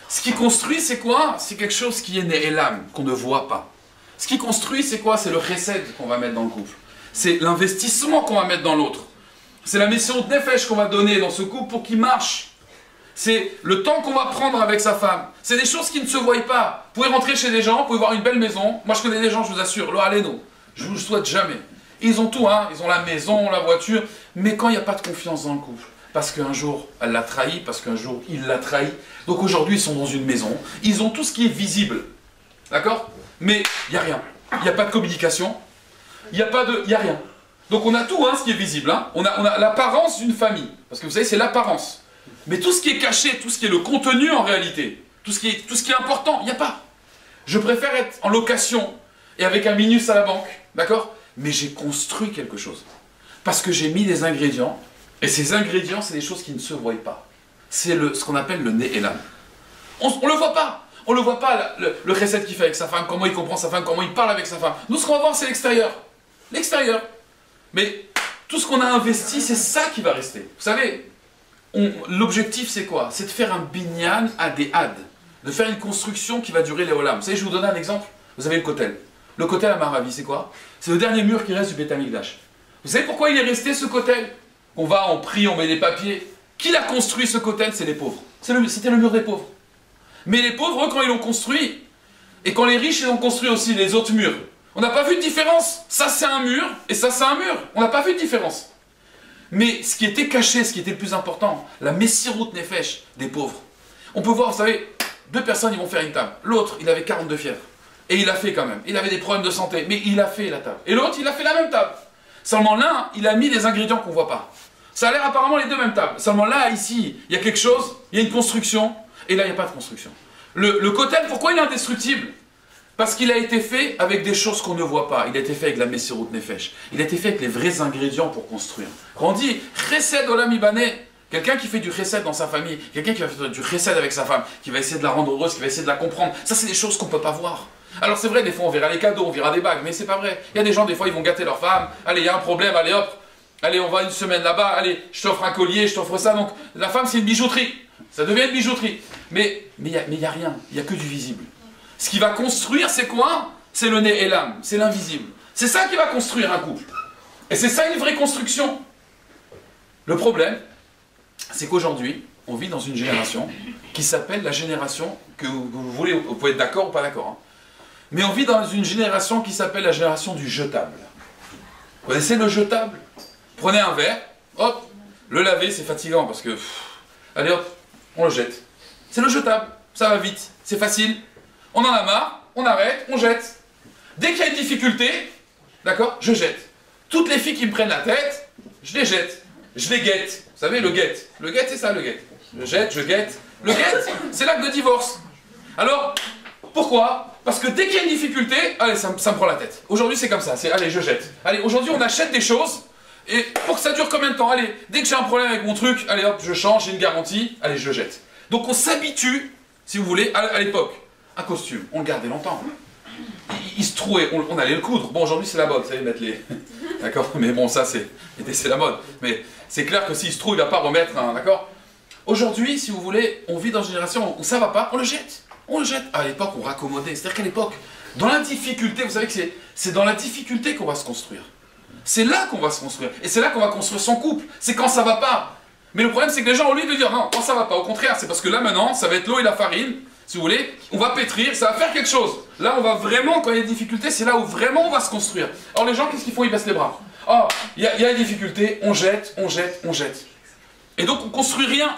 Ce qui construit, c'est quoi? C'est quelque chose qui est né et l'âme, qu'on ne voit pas. Ce qui construit, c'est quoi? C'est le chesed qu'on va mettre dans le couple. C'est l'investissement qu'on va mettre dans l'autre. C'est la mission de nefesh qu'on va donner dans ce couple pour qu'il marche. C'est le temps qu'on va prendre avec sa femme. C'est des choses qui ne se voient pas. Vous pouvez rentrer chez des gens, vous pouvez voir une belle maison. Moi, je connais des gens, je vous assure, lo aleno. Je vous le souhaite jamais. Ils ont tout, hein. Ils ont la maison, la voiture. Mais quand il n'y a pas de confiance dans le couple, parce qu'un jour elle l'a trahi, parce qu'un jour il l'a trahi. Donc aujourd'hui ils sont dans une maison, ils ont tout ce qui est visible, d'accord? Mais il n'y a rien, il n'y a pas de communication, il n'y a rien. Donc on a tout, hein, ce qui est visible, hein. On a l'apparence d'une famille, parce que vous savez c'est l'apparence. Mais tout ce qui est caché, tout ce qui est le contenu en réalité, tout ce qui est important, il n'y a pas. Je préfère être en location et avec un minus à la banque, d'accord? Mais j'ai construit quelque chose. Parce que j'ai mis des ingrédients, et ces ingrédients, c'est des choses qui ne se voient pas. C'est ce qu'on appelle le nez et l'âme. On ne le voit pas. On ne le voit pas, le recette qu'il fait avec sa femme, comment il comprend sa femme, comment il parle avec sa femme. Nous, ce qu'on va voir, c'est l'extérieur. L'extérieur. Mais tout ce qu'on a investi, c'est ça qui va rester. Vous savez, l'objectif, c'est quoi? C'est de faire un binyan à des had, de faire une construction qui va durer les olam. Vous savez, je vais vous donner un exemple. Vous avez le kotel. Le kotel à Maravi, c'est quoi? C'est le dernier mur qui reste du Beth Amikdash. Vous savez pourquoi il est resté ce kotel? On va, on prie, on met des papiers. Qui l'a construit ce kotel? C'est les pauvres. C'était le mur des pauvres. Mais les pauvres, eux, quand ils l'ont construit, et quand les riches ils ont construit aussi les autres murs, on n'a pas vu de différence. Ça c'est un mur, et ça c'est un mur. On n'a pas vu de différence. Mais ce qui était caché, ce qui était le plus important, la messirut nefesh des pauvres. On peut voir, vous savez, deux personnes ils vont faire une table. L'autre, il avait 42 fièvres. Et il l'a fait quand même. Il avait des problèmes de santé, mais il a fait la table. Et l'autre, il a fait la même table. Seulement l'un, il a mis des ingrédients qu'on ne voit pas. Ça a l'air apparemment les deux mêmes tables. Seulement là, ici, il y a quelque chose, il y a une construction, et là, il n'y a pas de construction. Le kotel, pourquoi il est indestructible? Parce qu'il a été fait avec des choses qu'on ne voit pas. Il a été fait avec la messirut nefesh. Il a été fait avec les vrais ingrédients pour construire. Quand on dit chesed olam ibaneh, quelqu'un qui fait du chesed dans sa famille, quelqu'un qui va faire du chesed avec sa femme, qui va essayer de la rendre heureuse, qui va essayer de la comprendre, ça c'est des choses qu'on ne peut pas voir. Alors c'est vrai, des fois on verra les cadeaux, on verra des bagues, mais c'est pas vrai. Il y a des gens, des fois ils vont gâter leur femme, allez, il y a un problème, allez hop, allez, on va une semaine là-bas, allez, je t'offre un collier, je t'offre ça. Donc la femme c'est une bijouterie, ça devient une bijouterie. Mais il n'y a rien, il n'y a que du visible. Ce qui va construire, c'est quoi? C'est le nez et l'âme, c'est l'invisible. C'est ça qui va construire un couple. Et c'est ça une vraie construction. Le problème, c'est qu'aujourd'hui, on vit dans une génération qui s'appelle la génération, que vous voulez, vous pouvez être d'accord ou pas d'accord, hein. Mais on vit dans une génération qui s'appelle la génération du jetable. Vous connaissez le jetable? Prenez un verre, hop, le laver, c'est fatigant parce que, allez hop, on le jette. C'est le jetable, ça va vite, c'est facile. On en a marre, on arrête, on jette. Dès qu'il y a une difficulté, d'accord, je jette. Toutes les filles qui me prennent la tête, je les jette. Je les guette. Vous savez, le guette. Le guette, c'est ça, le guette. Je jette, je guette. Le guette, c'est l'acte de divorce. Alors, pourquoi? Parce que dès qu'il y a une difficulté, allez, ça me prend la tête. Aujourd'hui, c'est comme ça. C'est, allez, je jette. Allez, aujourd'hui, on achète des choses. Et pour que ça dure combien de temps? Allez, dès que j'ai un problème avec mon truc, allez hop, je change, j'ai une garantie. Allez, je jette. Donc, on s'habitue, si vous voulez, à l'époque. Un costume, on le gardait longtemps. Il se trouait, on allait le coudre. Bon, aujourd'hui, c'est la mode, vous savez, mettre les... D'accord? Mais bon, ça, c'est la mode. Mais c'est clair que s'il se trouve, il ne va pas remettre un... D'accord? Aujourd'hui, si vous voulez, on vit dans une génération où ça ne va pas, on le jette. On le jette. À l'époque, on raccommodait. C'est-à-dire qu'à l'époque, dans la difficulté, vous savez que c'est dans la difficulté qu'on va se construire. C'est là qu'on va se construire. Et c'est là qu'on va construire son couple. C'est quand ça ne va pas. Mais le problème, c'est que les gens, au lieu de dire non, quand ça ne va pas, au contraire, c'est parce que là, maintenant, ça va être l'eau et la farine. Si vous voulez, on va pétrir, ça va faire quelque chose. Là, on va vraiment, quand il y a des difficultés, c'est là où vraiment on va se construire. Alors les gens, qu'est-ce qu'ils font? Ils baissent les bras. Oh, il y a des difficultés, on jette, on jette, on jette. Et donc on construit rien.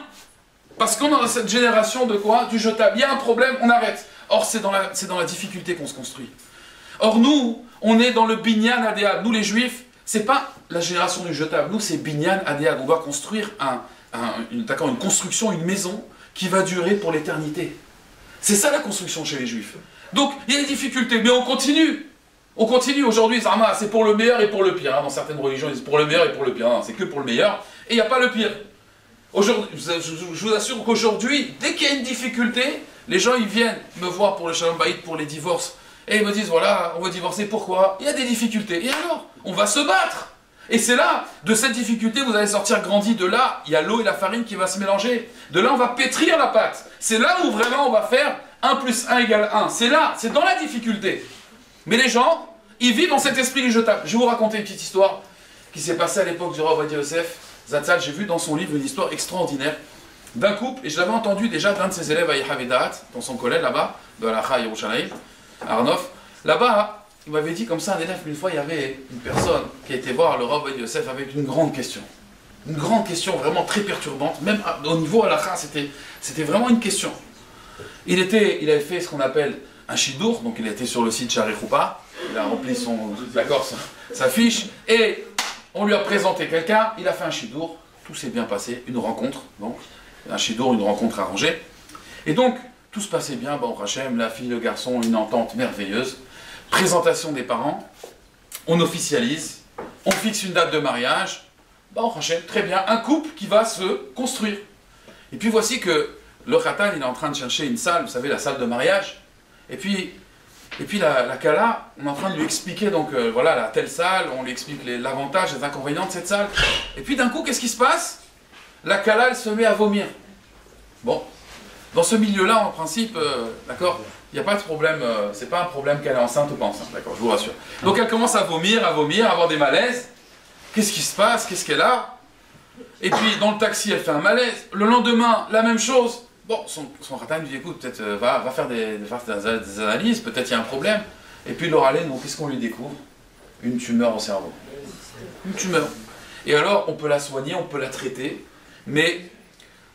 Parce qu'on est dans cette génération de quoi? Du jetable. Il y a un problème, on arrête. Or, c'est dans la difficulté qu'on se construit. Or, nous, on est dans le binyan adéad. Nous, les juifs, c'est pas la génération du jetable. Nous, c'est binyan adéad. On doit construire une construction, une maison qui va durer pour l'éternité. C'est ça la construction chez les juifs. Donc, il y a des difficultés, mais on continue. On continue aujourd'hui, c'est pour le meilleur et pour le pire. Hein. Dans certaines religions, ils disent pour le meilleur et pour le pire. C'est que pour le meilleur, et il n'y a pas le pire. Aujourd'hui, je vous assure qu'aujourd'hui, dès qu'il y a une difficulté, les gens ils viennent me voir pour le shalom bayit, pour les divorces, et ils me disent, voilà, on va divorcer, pourquoi? Il y a des difficultés. Et alors? On va se battre. Et c'est là, de cette difficulté, vous allez sortir grandi. De là, il y a l'eau et la farine qui va se mélanger. De là, on va pétrir la pâte. C'est là où vraiment on va faire 1 plus 1 égale 1. C'est là, c'est dans la difficulté. Mais les gens, ils vivent dans cet esprit du jetable. Je vais vous raconter une petite histoire qui s'est passée à l'époque du roi Ovadia Yosef. Zatzal, j'ai vu dans son livre une histoire extraordinaire d'un couple, et je l'avais entendu déjà d'un de ses élèves à Yehavedat, dans son collège là-bas, de la Kha Yerushalayim, à Arnof. Là-bas, il m'avait dit comme ça, un élève, une fois, il y avait une personne qui a été voir le roi Ovadia Yosef avec une grande question. Une grande question, vraiment très perturbante. Même au niveau halakha, c'était vraiment une question. Il avait fait ce qu'on appelle un shidour, donc il était sur le site Shari Choupa, il a rempli sa fiche, et on lui a présenté quelqu'un, il a fait un shidour, tout s'est bien passé, une rencontre, donc un shidour, une rencontre arrangée. Et donc, tout se passait bien, bon, Hachem, la fille, le garçon, une entente merveilleuse. Présentation des parents, on officialise, on fixe une date de mariage, bon, Hachem, très bien, un couple qui va se construire. Et puis voici que le Khatan, il est en train de chercher une salle, vous savez, la salle de mariage. Et puis la Kala, on est en train de lui expliquer, donc voilà, la telle salle, on lui explique l'avantage, les inconvénients de cette salle. Et puis d'un coup, qu'est-ce qui se passe? La Kala, elle se met à vomir. Bon, dans ce milieu-là, en principe, d'accord, il n'y a pas de problème, c'est pas un problème qu'elle est enceinte ou pas enceinte, d'accord, je vous rassure. Donc elle commence à vomir, à avoir des malaises. Qu'est-ce qui se passe? Qu'est-ce qu'elle a? Et puis dans le taxi, elle fait un malaise. Le lendemain, la même chose. Bon, son Khatan lui dit, écoute, peut-être va faire des analyses, peut-être il y a un problème. Et puis l'oralène, donc qu'est-ce qu'on lui découvre? Une tumeur au cerveau. Une tumeur. Et alors, on peut la soigner, on peut la traiter, mais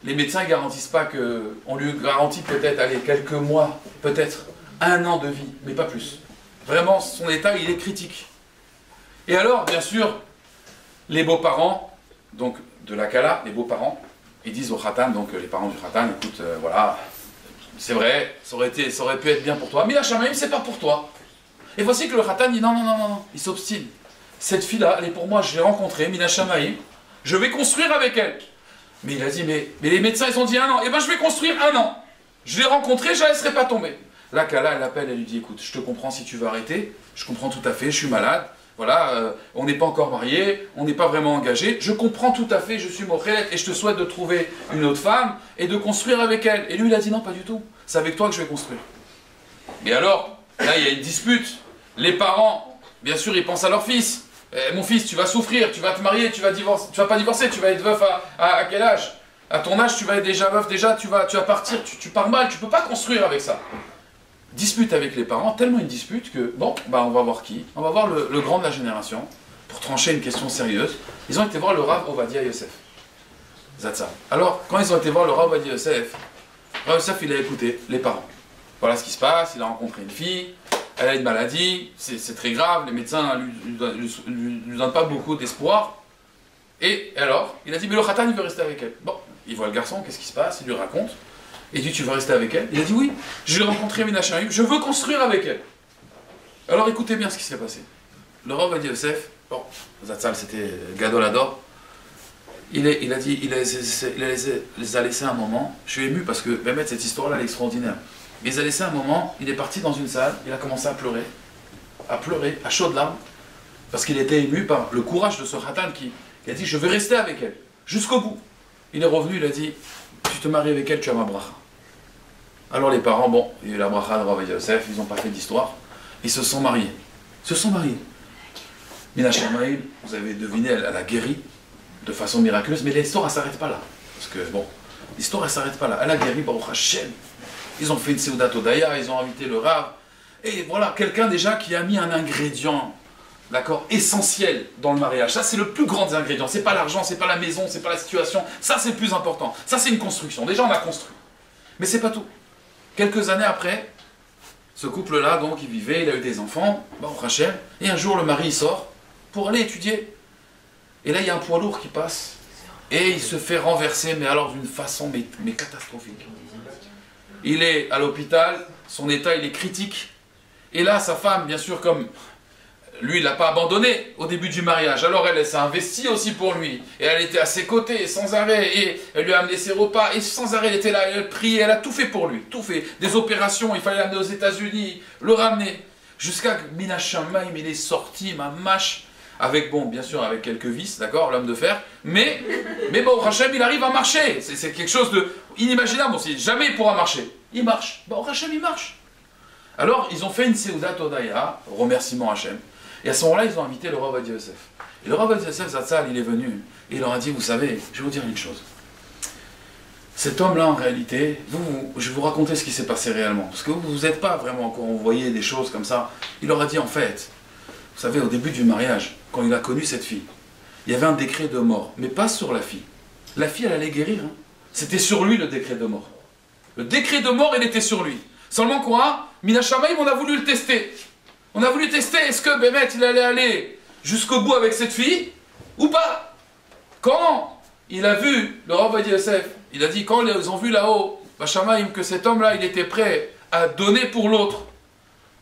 les médecins ne garantissent pas que... On lui garantit peut-être, allez, quelques mois, peut-être 1 an de vie, mais pas plus. Vraiment, son état, il est critique. Et alors, bien sûr, les beaux-parents, donc de la Kala, les beaux-parents, ils disent au Khatan, donc les parents du Khatan, écoute, voilà, c'est vrai, ça aurait pu être bien pour toi, mais la Shamaïm, c'est pas pour toi. Et voici que le Khatan dit non, il s'obstine. Cette fille-là, elle est pour moi, je l'ai rencontrée, Mina Shamaïm, je vais construire avec elle. Mais il a dit, mais les médecins, ils ont dit 1 an, et ben je vais construire 1 an. Je l'ai rencontrée, je la laisserai pas tomber. La Kala, elle appelle, elle lui dit, écoute, je te comprends si tu veux arrêter, je comprends tout à fait, je suis malade. Voilà, on n'est pas encore mariés, on n'est pas vraiment engagés. Je comprends tout à fait, je suis mochel et je te souhaite de trouver une autre femme et de construire avec elle. Et lui, il a dit non, pas du tout. C'est avec toi que je vais construire. Et alors, là, il y a une dispute. Les parents, bien sûr, ils pensent à leur fils. Mon fils, tu vas souffrir, tu vas te marier, tu vas pas divorcer, tu vas être veuf à quel âge? À ton âge, tu vas être déjà veuf, déjà, tu vas partir, tu pars mal, tu peux pas construire avec ça. Dispute avec les parents, tellement une dispute que, bon, bah on va voir qui? On va voir le grand de la génération, pour trancher une question sérieuse. Ils ont été voir le Rav Ovadia Yosef. Zatzal. Alors, quand ils ont été voir le Rav Ovadia Yosef, Rav Yosef, il a écouté les parents. Voilà ce qui se passe, il a rencontré une fille, elle a une maladie, c'est très grave, les médecins ne lui donnent pas beaucoup d'espoir. Et alors, il a dit, mais le Khatan, il veut rester avec elle. Bon, il voit le garçon, qu'est-ce qui se passe? Il lui raconte. Il dit, tu veux rester avec elle? Il a dit, oui, je l'ai rencontré Mina Shamaïm, je veux construire avec elle. Alors écoutez bien ce qui s'est passé. Le Rav Ovadia Yosef, bon, Zatzal c'était Gadol Hador, il les a laissés un moment, je suis ému parce que, Bémet, cette histoire-là, elle est extraordinaire. Il les a laissés un moment, il est parti dans une salle, il a commencé à pleurer, à chaudes larmes, parce qu'il était ému par le courage de ce Khatan qui a dit, je veux rester avec elle, jusqu'au bout. Il est revenu, il a dit, tu te maries avec elle, tu as ma bracha. Alors les parents, bon, il y a eu la bracha de Rav Ovadia Yosef, ils n'ont pas fait d'histoire, ils se sont mariés. Mina Shamaïm, vous avez deviné, elle a guéri de façon miraculeuse, mais l'histoire, elle ne s'arrête pas là. Parce que, bon, l'histoire, elle ne s'arrête pas là. Elle a guéri, Baruch Hashem. Ils ont fait une Seudat Odaya, ils ont invité le Rav. Et voilà, quelqu'un déjà qui a mis un ingrédient, d'accord, essentiel dans le mariage. Ça, c'est le plus grand des ingrédients. C'est pas l'argent, c'est pas la maison, c'est pas la situation. Ça, c'est le plus important. Ça, c'est une construction. Déjà, on a construit. Mais c'est pas tout. Quelques années après, ce couple-là, donc, il vivait, il a eu des enfants, Baruch Hashem, et un jour, le mari, il sort pour aller étudier. Et là, il y a un poids lourd qui passe, et il se fait renverser, mais alors d'une façon mais catastrophique. Il est à l'hôpital, son état, il est critique. Et là, sa femme, bien sûr, comme lui, il ne l'a pas abandonné au début du mariage. Alors elle s'est investie aussi pour lui. Et elle était à ses côtés, sans arrêt. Et elle lui a amené ses repas. Et sans arrêt, elle était là, elle priait, elle a tout fait pour lui. Tout fait. Des opérations, il fallait l'amener aux États-Unis, le ramener. Jusqu'à que Mina Shamaïm, il est sorti, ma mâche, avec, bon, bien sûr, avec quelques vis, d'accord, l'homme de fer. Mais bon, Hachem, il arrive à marcher. C'est quelque chose de inimaginable aussi. Jamais il pourra marcher. Il marche. Bon, Hachem, il marche. Alors, ils ont fait une Seudat Odaya, remerciement Hachem. Et à ce moment-là, ils ont invité le Rav Ovadia Yosef. Et le Rav Ovadia Yosef, Zatzal, il est venu, et il leur a dit, vous savez, je vais vous dire une chose. Cet homme-là, en réalité, je vais vous raconter ce qui s'est passé réellement. Parce que vous n'êtes pas vraiment encore envoyé des choses comme ça. Il leur a dit, en fait, vous savez, au début du mariage, quand il a connu cette fille, il y avait un décret de mort, mais pas sur la fille. La fille, elle allait guérir. Hein. C'était sur lui le décret de mort. Le décret de mort, il était sur lui. Seulement quoi? Mina Shamaim, on a voulu le tester. On a voulu tester, est-ce que Bémet, il allait aller jusqu'au bout avec cette fille, ou pas? Quand il a vu, le Rav Ovadia Yosef, il a dit, quand ils ont vu là-haut, Shamaim, que cet homme-là, il était prêt à donner pour l'autre.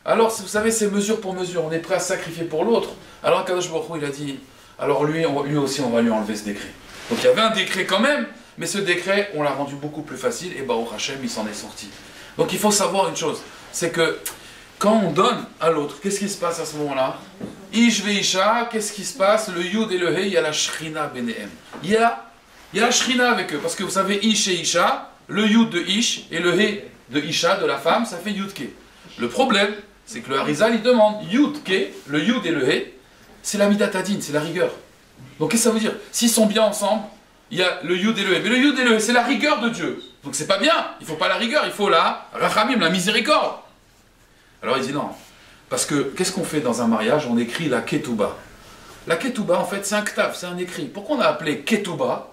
Alors, vous savez, c'est mesure pour mesure, on est prêt à sacrifier pour l'autre. Alors, Kadosh Baruch Hu, il a dit, alors lui aussi, on va lui enlever ce décret. Donc, il y avait un décret quand même, mais ce décret, on l'a rendu beaucoup plus facile, et Baruch Hashem, il s'en est sorti. Donc, il faut savoir une chose, c'est que quand on donne à l'autre, qu'est-ce qui se passe à ce moment-là? Ish veisha, qu'est-ce qui se passe? Le Yud et le He, il y a la Shrina Benehem. Il y a la Shrina avec eux, parce que vous savez, Ish et Isha, le Yud de Ish et le He de Isha, de la femme, ça fait Yud Ke. Le problème, c'est que le Harizal, il demande Yud Ke, le Yud et le He, c'est la Midat Hadin, c'est la rigueur. Donc qu'est-ce que ça veut dire? S'ils sont bien ensemble, il y a le Yud et le He. Mais le Yud et le He, c'est la rigueur de Dieu. Donc c'est pas bien, il ne faut pas la rigueur, il faut la Rachamim, la miséricorde. Alors il dit non, parce que qu'est-ce qu'on fait dans un mariage? On écrit la Ketouba. La Ketouba, en fait, c'est un ktav, c'est un écrit. Pourquoi on a appelé Ketouba?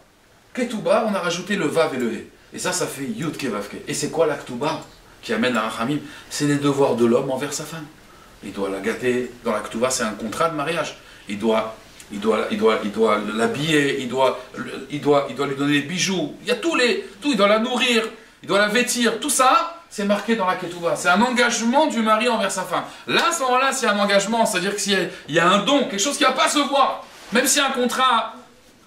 Ketouba, on a rajouté le Vav et le He. Et ça fait Yud Ke Vav Ke. Et c'est quoi la Ketouba qui amène à Rachamim? C'est les devoirs de l'homme envers sa femme. Il doit la gâter. Dans la Ketouba, c'est un contrat de mariage. Il doit l'habiller, il doit lui donner des bijoux. Il y a tout, il doit la nourrir, il doit la vêtir. Tout ça, c'est marqué dans la Ketouba. C'est un engagement du mari envers sa femme. Là, à ce moment-là, s'il y a un engagement, c'est-à-dire qu'il y a un don, quelque chose qui ne va pas se voir. Même s'il y a un contrat,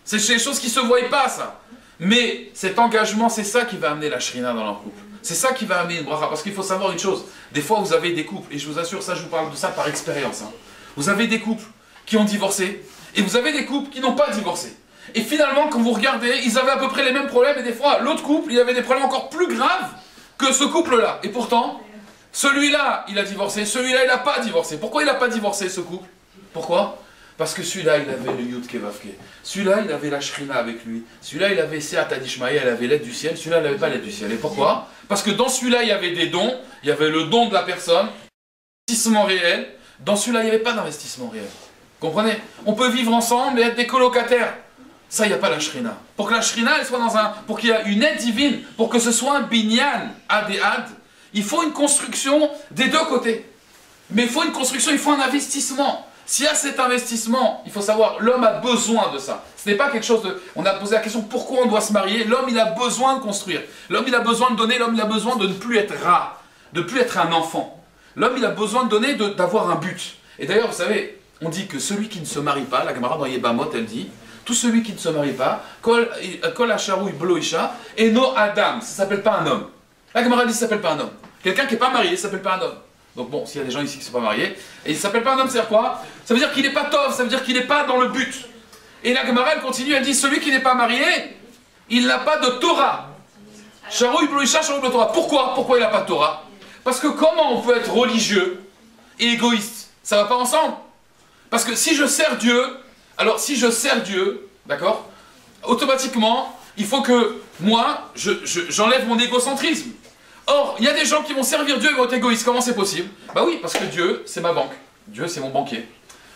c'est des choses qui ne se voient pas, ça. Mais cet engagement, c'est ça qui va amener la shrina dans leur couple. C'est ça qui va amener une bracha. Parce qu'il faut savoir une chose. Des fois, vous avez des couples, et je vous assure, ça, je vous parle de ça par expérience. Hein. Vous avez des couples qui ont divorcé, et vous avez des couples qui n'ont pas divorcé. Et finalement, quand vous regardez, ils avaient à peu près les mêmes problèmes, et des fois, l'autre couple, il avait des problèmes encore plus graves que ce couple-là. Et pourtant, celui-là, il a divorcé, celui-là, il n'a pas divorcé. Pourquoi il n'a pas divorcé, ce couple? Pourquoi? Parce que celui-là, il avait le Yud Ke Vav Ke. Celui-là, il avait la Shrina avec lui. Celui-là, il avait Seat Adishmaï, il avait l'aide du ciel. Celui-là, il n'avait pas l'aide du ciel. Et pourquoi? Parce que dans celui-là, il y avait des dons. Il y avait le don de la personne, investissement réel. Dans celui-là, il n'y avait pas d'investissement réel. Comprenez? On peut vivre ensemble et être des colocataires. Ça, il n'y a pas la Shrina. Pour que la Shrina, elle soit dans un... Pour qu'il y ait une aide divine, pour que ce soit un binyan ad et ad, il faut une construction des deux côtés. Mais il faut une construction, il faut un investissement. S'il y a cet investissement, il faut savoir, l'homme a besoin de ça. Ce n'est pas quelque chose de... On a posé la question, pourquoi on doit se marier? L'homme, il a besoin de construire. L'homme, il a besoin de donner. L'homme, il a besoin de ne plus être rat, de ne plus être un enfant. L'homme, il a besoin de donner, d'avoir un but. Et d'ailleurs, vous savez, on dit que celui qui ne se marie pas, la Gemara dans Yebamot, elle dit, tout celui qui ne se marie pas, Kol Hacharoui Bloisha, et no Adam, ça ne s'appelle pas un homme. La Gemara dit, ça ne s'appelle pas un homme. Quelqu'un qui n'est pas marié, ça ne s'appelle pas un homme. Donc bon, s'il y a des gens ici qui ne sont pas mariés, et il ne s'appelle pas un homme, c'est-à-dire quoi? Ça veut dire qu'il n'est pas tov, ça veut dire qu'il n'est pas dans le but. Et la Gemara, elle continue, elle dit, celui qui n'est pas marié, il n'a pas de Torah. Sharoui Bloisha, Sharoui Torah. Pourquoi il n'a pas de Torah? Parce que comment on peut être religieux et égoïste? Ça ne va pas ensemble. Parce que si je sers Dieu, alors si je sers Dieu, d'accord, automatiquement, il faut que moi, j'enlève mon égocentrisme. Or, il y a des gens qui vont servir Dieu et vont être égoïstes. Comment c'est possible? Bah oui, parce que Dieu, c'est ma banque. Dieu, c'est mon banquier.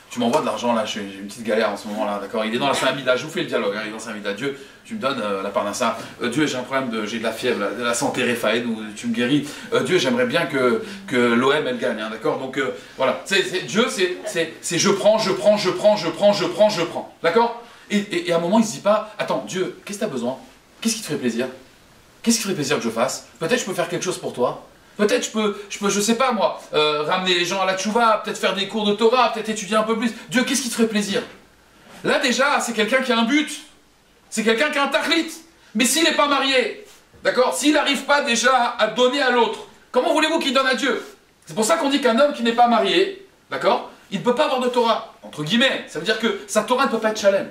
Tu m'envoies de l'argent, là, j'ai une petite galère en ce moment-là, d'accord? Il est dans la Saint-Amida, je vous fais le dialogue, hein, il est dans la Saint-Amida. Dieu, tu me donnes la part d'un ça. Dieu, j'ai un problème, j'ai de la fièvre, de la santé Réphaël, ou tu me guéris. Dieu, j'aimerais bien que l'OM, elle gagne, hein, d'accord? Donc, voilà. Dieu, c'est je prends, d'accord? Et à un moment, il ne se dit pas, attends, Dieu, qu'est-ce que tu as besoin? Qu'est-ce qui te ferait plaisir? Qu'est-ce qui ferait plaisir que je fasse? Peut-être je peux faire quelque chose pour toi. Peut-être je sais pas moi, ramener les gens à la tchouva, peut-être faire des cours de Torah, peut-être étudier un peu plus. Dieu, qu'est-ce qui te ferait plaisir? Là déjà, c'est quelqu'un qui a un but. C'est quelqu'un qui a un tachlit. Mais s'il n'est pas marié, d'accord? S'il n'arrive pas déjà à donner à l'autre, comment voulez-vous qu'il donne à Dieu? C'est pour ça qu'on dit qu'un homme qui n'est pas marié, d'accord? Il ne peut pas avoir de Torah, entre guillemets. Ça veut dire que sa Torah ne peut pas être shalem.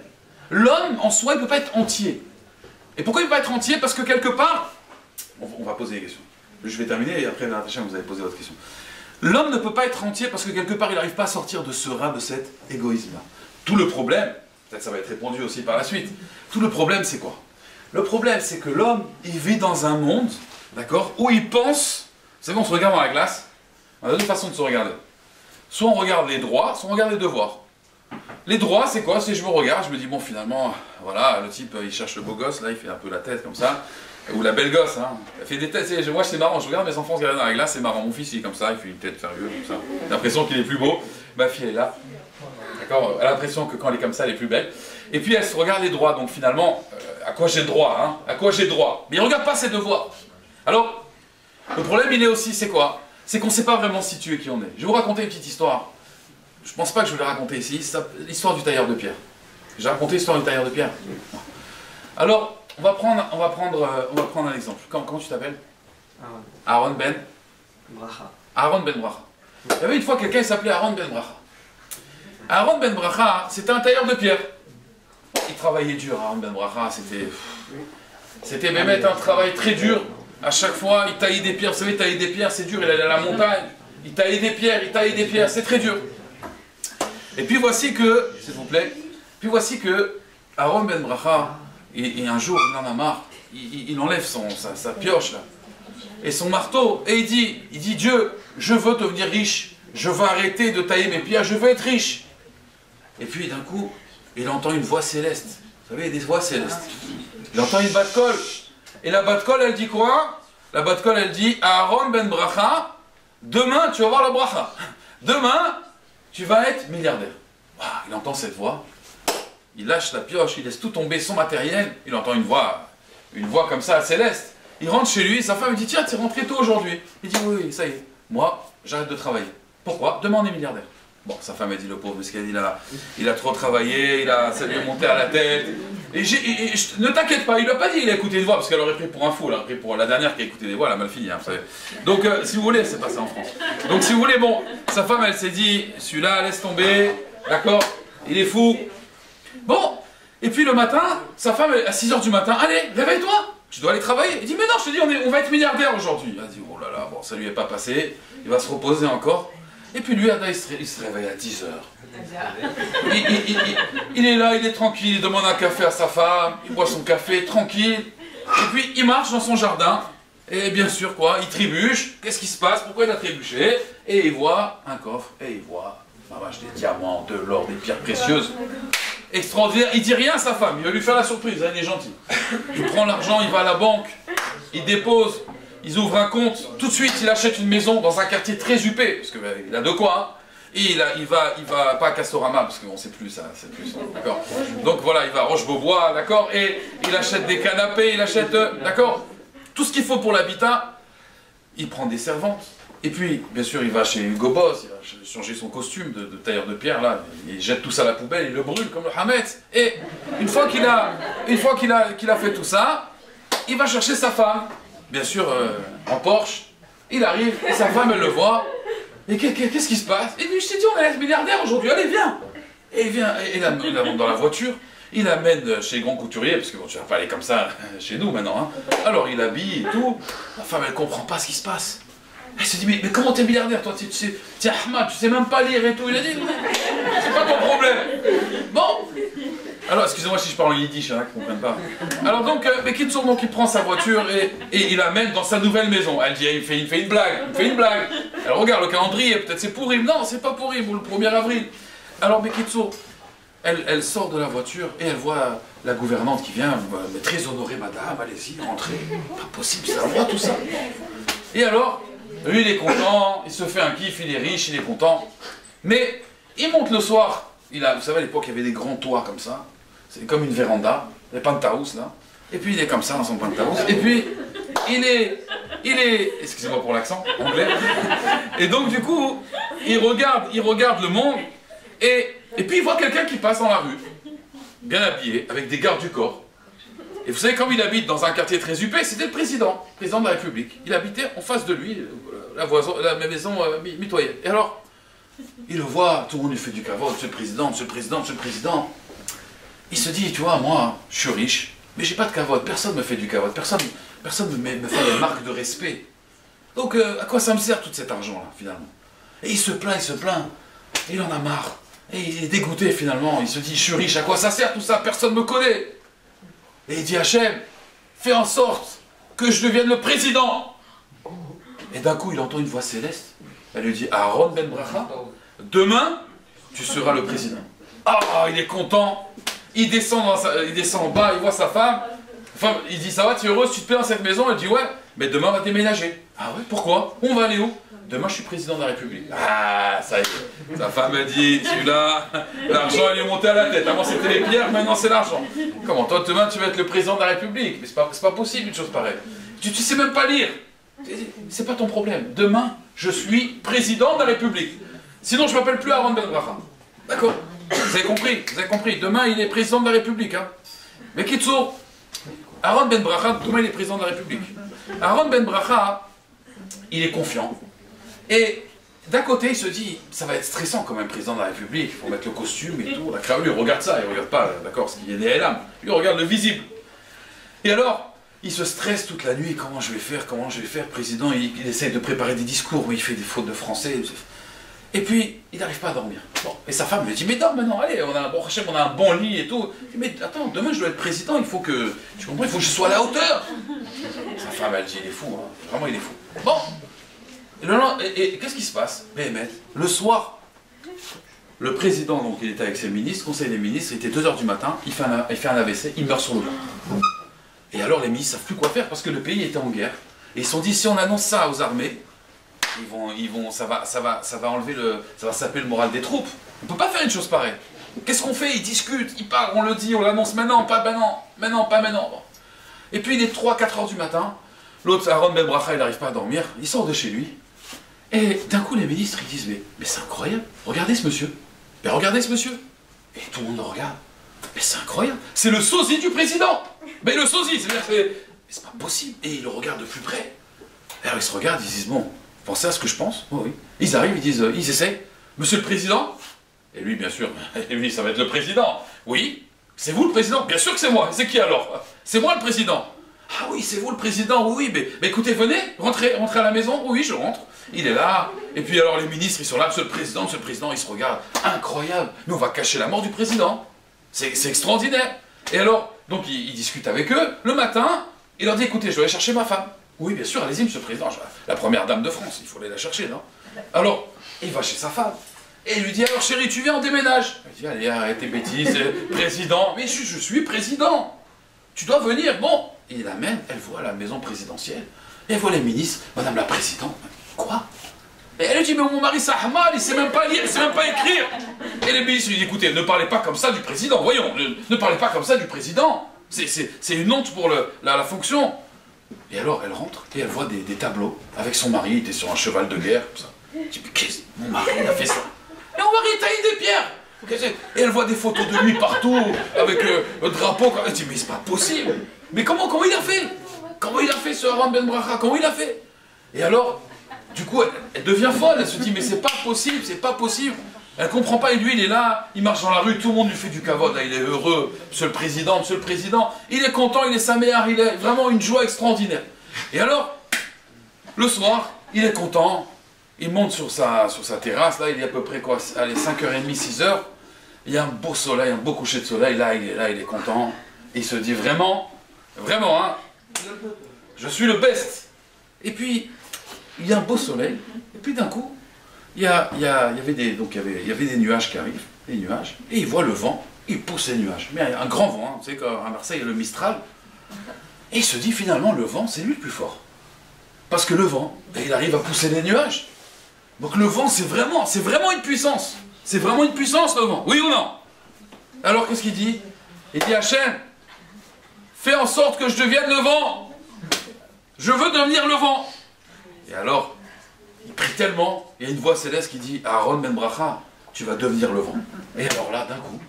L'homme, en soi, il ne peut pas être entier. Et pourquoi il ne peut pas être entier? Parce que quelque part, on va poser des questions. Je vais terminer et après, Natacha, vous allez poser votre question. L'homme ne peut pas être entier parce que quelque part, il n'arrive pas à sortir de ce rat, de cet égoïsme-là. Tout le problème, peut-être ça va être répondu aussi par la suite, tout le problème, c'est quoi? Le problème, c'est que l'homme, il vit dans un monde, d'accord, où il pense, vous savez, on se regarde dans la glace, on a deux façons de se regarder. Soit on regarde les droits, soit on regarde les devoirs. Les droits, c'est quoi? C'est je me regarde, je me dis, bon, finalement, voilà, le type, il cherche le beau gosse, là, il fait un peu la tête comme ça. Ou la belle gosse, hein. Elle fait des têtes, moi c'est marrant, je regarde mes enfants se regarder dans la glace, c'est marrant. Mon fils, il est comme ça, il fait une tête sérieuse, comme ça. J'ai l'impression qu'il est plus beau. Ma fille, elle est là. D'accord? Elle a l'impression que quand elle est comme ça, elle est plus belle. Et puis elle se regarde les droits, donc finalement, à quoi j'ai le droit, hein? À quoi j'ai le droit? Mais il ne regarde pas ses devoirs. Alors, le problème, il est aussi, c'est quoi? C'est qu'on ne sait pas vraiment se situer qui on est. Je vais vous raconter une petite histoire. Je ne pense pas que je vais la raconter ici, c'est l'histoire du tailleur de pierre. J'ai raconté l'histoire du tailleur de pierre. Alors, on va prendre un exemple. Comment tu t'appelles? Aaron Ben Bracha. Aaron Ben Bracha. Il y avait une fois quelqu'un qui s'appelait Aaron Ben Bracha. Aaron Ben Bracha, c'était un tailleur de pierre. Il travaillait dur, Aaron Ben Bracha, c'était même un travail très dur. À chaque fois, il taillait des pierres. Vous savez, tailler des pierres, c'est dur. Il allait à la montagne, il taillait des pierres, c'est très dur. Et puis voici que, s'il vous plaît, Aaron Ben Bracha, et un jour, il en a marre, il enlève sa pioche, là, et son marteau, et il dit, Dieu, je veux devenir riche, je veux arrêter de tailler mes pierres, je veux être riche. Et puis d'un coup, il entend une voix céleste. Vous savez, des voix célestes. Il entend une batte-colle. Et la batte-colle, elle dit quoi? La batte-colle, elle dit, Aaron Ben Bracha, demain, tu vas voir la bracha. Demain, tu vas être milliardaire. Ah, il entend cette voix. Il lâche la pioche, il laisse tout tomber son matériel. Il entend une voix comme ça, céleste. Il rentre chez lui, sa femme lui dit, tiens, tu es rentré tôt aujourd'hui. Il dit, oui, ça y est, moi, j'arrête de travailler. Pourquoi? Demain, on est milliardaire. Bon, sa femme a dit, le pauvre, parce qu'il a trop travaillé, ça lui est monté à la tête. Et ne t'inquiète pas, il ne l'a pas dit, il a écouté une voix, parce qu'elle aurait pris pour un fou, elle aurait pris pour la dernière qui a écouté des voix, elle a mal fini, hein, vous savez. Donc, si vous voulez, c'est pas ça en France. Donc, si vous voulez, bon, sa femme, elle s'est dit, celui-là, laisse tomber, d'accord, il est fou. Bon, et puis le matin, sa femme, à 6 h du matin, allez, réveille-toi, tu dois aller travailler. Il dit, mais non, je te dis, on va être milliardaire aujourd'hui. Il a dit, oh là là, bon, ça lui est pas passé, il va se reposer encore. Et puis lui, il se réveille à 10 h. Il est là, il est tranquille, il demande un café à sa femme, il boit son café, tranquille. Et puis il marche dans son jardin, et bien sûr quoi, il trébuche. Qu'est-ce qui se passe? Pourquoi il a trébuché? Et il voit un coffre, et il voit des diamants, de l'or, des pierres précieuses. Extraordinaire, il dit rien à sa femme, il va lui faire la surprise, hein, il est gentil. Il prend l'argent, il va à la banque, il dépose. Ils ouvrent un compte, tout de suite il achète une maison dans un quartier très huppé, parce qu'il a de quoi, hein. Et il va pas à Castorama, parce qu'on ne sait plus ça, c'est plus, d'accord. Donc voilà, il va à Roche-Beaubois, d'accord, et il achète des canapés, il achète, d'accord, tout ce qu'il faut pour l'habitat, il prend des servantes. Et puis, bien sûr, il va chez Hugo Boss, il va changer son costume de tailleur de pierre, là, il jette tout ça à la poubelle, il le brûle comme le Hametz. Et une fois qu'il a fait tout ça, il va chercher sa femme. Bien sûr, en Porsche, il arrive, et sa femme, elle le voit. Et qu'est-ce qui se passe? Et lui, je t'ai dit, on va être milliardaire aujourd'hui, allez, viens. Et il vient, et il la monte dans la voiture, il l'amène chez les grands couturiers, parce que bon, tu vas pas aller comme ça chez nous maintenant, hein. Alors il habille et tout, la femme, elle comprend pas ce qui se passe. Elle se dit, mais comment t'es milliardaire, toi? Tu es Ahmad, tu sais même pas lire et tout. Il a dit, c'est pas ton problème. Bon. Alors, excusez-moi si je parle en yiddish, hein, qui ne comprennent pas. Alors donc, Bekitsour, donc il prend sa voiture et il l'amène dans sa nouvelle maison. Elle dit, il fait une blague, Elle regarde le calendrier, peut-être c'est pourri. Non, c'est pas pourri, pour le 1er avril. Alors Bekitsour, elle sort de la voiture et elle voit la gouvernante qui vient, mais très honorée, madame, allez-y, rentrez. Pas possible, c'est à moi tout ça. Et alors, lui il est content, il se fait un kiff, il est riche, il est content. Mais il monte le soir. Vous savez, à l'époque, il y avait des grands toits comme ça. C'est comme une véranda, les penthouse là. Et puis il est comme ça dans son penthouse. Et puis il est, excusez-moi pour l'accent anglais. Et donc du coup, il regarde le monde. Et puis il voit quelqu'un qui passe dans la rue, bien habillé, avec des gardes du corps. Et vous savez, comme il habite dans un quartier très huppé, c'était le président de la République. Il habitait en face de lui, la maison mitoyenne. Et alors, il le voit, tout le monde lui fait du cavot, monsieur le président, monsieur le président, monsieur le président. Il se dit, tu vois, moi, je suis riche, mais j'ai pas de cavote, personne me fait du cavote, personne me fait des marques de respect. Donc, à quoi ça me sert tout cet argent-là, finalement? Et il se plaint, et il en a marre. Et il est dégoûté, finalement, il se dit, je suis riche, à quoi ça sert tout ça? Personne me connaît. Et il dit, Hachem, fais en sorte que je devienne le président. Et d'un coup, il entend une voix céleste, elle lui dit, Aaron Ben Bracha, demain, tu seras le président. Ah, il est content. Il descend en bas, il voit sa femme. Enfin, il dit, ça va, tu es heureuse, tu te plais dans cette maison? Elle dit, ouais, mais demain on va déménager. Ah ouais, pourquoi? On va aller où? Demain je suis président de la République. Ah, ça y est. Sa femme a dit, celui-là, l'argent il est monté à la tête. Avant c'était les pierres, maintenant c'est l'argent. Comment, toi demain tu vas être le président de la République? Mais c'est pas possible une chose pareille. Tu sais même pas lire. C'est pas ton problème. Demain, je suis président de la République. Sinon je m'appelle plus Aaron Ben Bracha. D'accord? Vous avez compris. Demain il est président de la République. Hein. Mais Kitsour, Aaron Ben Bracha, demain il est président de la République. Aaron Ben Bracha, il est confiant. Et d'un côté, il se dit, ça va être stressant quand même, président de la République, il faut mettre le costume et tout. La crème, lui, il regarde ça, il regarde pas, d'accord, ce qui est des LM. Lui, il regarde le visible. Et alors, il se stresse toute la nuit, comment je vais faire, président, il essaie de préparer des discours, mais il fait des fautes de français. Et puis, il n'arrive pas à dormir. Bon. Et sa femme lui dit, mais dors maintenant, allez, on a un bon lit et tout. Il dit, mais attends, demain je dois être président, il faut que, tu comprends, il faut que je sois à la hauteur. Sa femme, elle dit, il est fou, hein. Vraiment, il est fou. Bon. Et qu'est-ce qui se passe? Le soir, le président, donc il était avec ses ministres, conseil des ministres, il était 2 h du matin, il fait un AVC, il meurt sur le banc. Et alors les ministres ne savent plus quoi faire parce que le pays était en guerre. Et ils se sont dit, si on annonce ça aux armées, ça va enlever ça va saper le moral des troupes. On ne peut pas faire une chose pareille. Qu'est-ce qu'on fait? Ils discutent, ils parlent, on le dit, on l'annonce maintenant, pas maintenant. Bon. Et puis il est 3 4 h du matin, l'autre, Aaron Ben Bracha, il n'arrive pas à dormir, il sort de chez lui. Et d'un coup, les ministres, ils disent, mais c'est incroyable, regardez ce monsieur. Mais regardez ce monsieur. Et tout le monde le regarde. Mais c'est incroyable, c'est le sosie du président. Mais le sosie, c'est-à-dire mais c'est pas possible. Et ils le regardent de plus près. Et alors ils se regardent, ils disent, bon, pensez à ce que je pense. Oh, oui. Ils arrivent, ils essayent. Monsieur le président. Et lui, bien sûr, lui, ça va être le président. Oui, c'est vous le président? Bien sûr que c'est moi. C'est qui alors? C'est moi le président. Ah oui, c'est vous le président, oui, mais écoutez, venez, rentrez à la maison. Oui, je rentre. Il est là, et puis alors les ministres, ils sont là, monsieur le président, ils se regardent. Incroyable, mais on va cacher la mort du président. C'est extraordinaire. Et alors, donc ils discutent avec eux. Le matin, il leur dit, écoutez, je vais aller chercher ma femme. Oui, bien sûr, allez-y, monsieur le président, la première dame de France, il faut aller la chercher, non? Alors, il va chez sa femme. Et il lui dit, alors chérie, tu viens, on déménage. Il dit, allez, arrête tes bêtises, président. Mais je suis président. Tu dois venir, bon. Et il l'amène, elle voit la maison présidentielle. Et elle voit les ministres, madame la présidente. Quoi? Et elle lui dit, mais mon mari Sahmal, il sait même pas lire, il sait même pas écrire. Et les ministres lui disent, écoutez, ne parlez pas comme ça du président, voyons, ne parlez pas comme ça du président. C'est une honte pour la fonction. Et alors, elle rentre et elle voit des tableaux avec son mari, il était sur un cheval de guerre, comme ça. Elle dit, mais qu'est-ce que mon mari il a fait ça? Et mon mari taille des pierres. Et elle voit des photos de lui partout, avec le drapeau. Elle dit, mais c'est pas possible. Mais comment il a fait? Comment il a fait ce Aaron Ben Bracha? Comment il a fait? Et alors, du coup, elle devient folle, elle se dit, mais c'est pas possible, c'est pas possible. Elle comprend pas, et lui, il est là, il marche dans la rue, tout le monde lui fait du kavod, là, il est heureux, monsieur le président, il est content, il est sa mère, il est vraiment une joie extraordinaire. Et alors, le soir, il est content, il monte sur sa terrasse, là, il est à peu près quoi, allez, 5h30, 6h, il y a un beau soleil, un beau coucher de soleil, là, il est content, et il se dit vraiment, hein, je suis le best. Et puis, il y a un beau soleil, et puis d'un coup, il y avait des nuages qui arrivent, et il voit le vent, il pousse les nuages. Mais un grand vent, hein, vous savez qu'à Marseille, il y a le Mistral. Et il se dit finalement, le vent, c'est lui le plus fort. Parce que le vent, il arrive à pousser les nuages. Donc le vent, c'est vraiment une puissance. C'est vraiment une puissance, le vent. Oui ou non? Alors qu'est-ce qu'il dit? Il dit, Hachem, fais en sorte que je devienne le vent. Je veux devenir le vent. Et alors, il prie tellement, il y a une voix céleste qui dit, Aaron Ben Bracha, tu vas devenir le vent. Et alors là, d'un coup,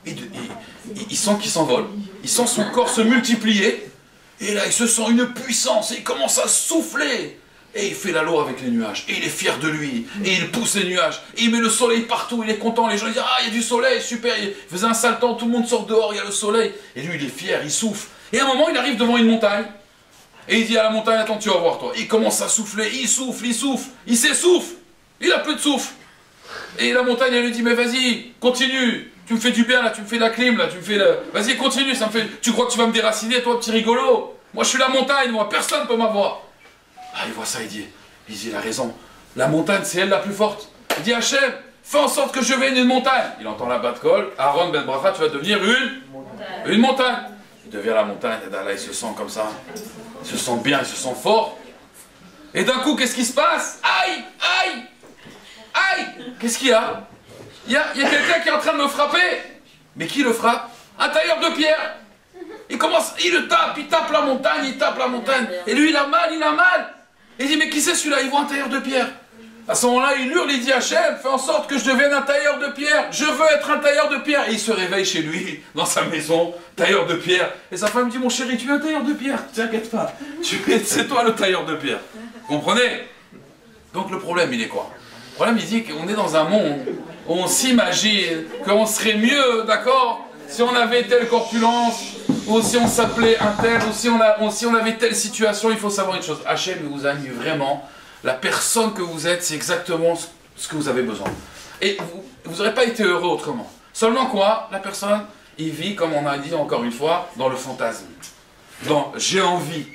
il sent qu'il s'envole, il sent son corps se multiplier, et là, il se sent une puissance, et il commence à souffler. Et il fait la loi avec les nuages, et il est fier de lui, et il pousse les nuages, et il met le soleil partout, il est content, les gens disent, ah, il y a du soleil, super, il faisait un sale temps, tout le monde sort dehors, il y a le soleil. Et lui, il est fier, il souffle. Et à un moment, il arrive devant une montagne, et il dit à la montagne, attends, tu vas voir toi. Il commence à souffler, il souffle, il s'essouffle, il a plus de souffle. Et la montagne, elle lui dit, mais vas-y, continue, tu me fais du bien là, tu me fais la clim là, vas-y, continue, ça me fait... Tu crois que tu vas me déraciner, toi, petit rigolo? Moi, je suis la montagne, moi, personne ne peut m'avoir. Ah, il voit ça, il dit, il a raison, la montagne, c'est elle la plus forte. Il dit, Hachem, fais en sorte que je devienne une montagne. Il entend la bat-kol, Aaron ben Bracha, tu vas devenir une montagne. Il devient la montagne, et là il se sent comme ça, il se sent bien, il se sent fort. Et d'un coup, qu'est-ce qui se passe? Aïe, aïe, aïe. Qu'est-ce qu'il y a? Il y a quelqu'un qui est en train de me frapper. Mais qui le frappe? Un tailleur de pierre. Il commence, il le tape, il tape la montagne, il tape la montagne. Et lui, il a mal, il a mal. Et il dit, mais qui c'est celui-là? Il voit un tailleur de pierre. À ce moment-là, il hurle, il dit, Hachem, fais en sorte que je devienne un tailleur de pierre. Je veux être un tailleur de pierre. Et il se réveille chez lui, dans sa maison, tailleur de pierre. Et sa femme dit, mon chéri, tu es un tailleur de pierre. T'inquiète pas, c'est toi le tailleur de pierre. Vous comprenez? Donc le problème, il est quoi? Le problème, il dit qu'on est dans un monde où on s'imagine qu'on serait mieux, d'accord, si on avait telle corpulence, ou si on s'appelait un tel, ou si on avait telle situation. Il faut savoir une chose, Hachem vous a mis vraiment, la personne que vous êtes, c'est exactement ce que vous avez besoin. Et vous n'aurez pas été heureux autrement. Seulement quoi? La personne, il vit, comme on a dit encore une fois, dans le fantasme. Dans j'ai envie.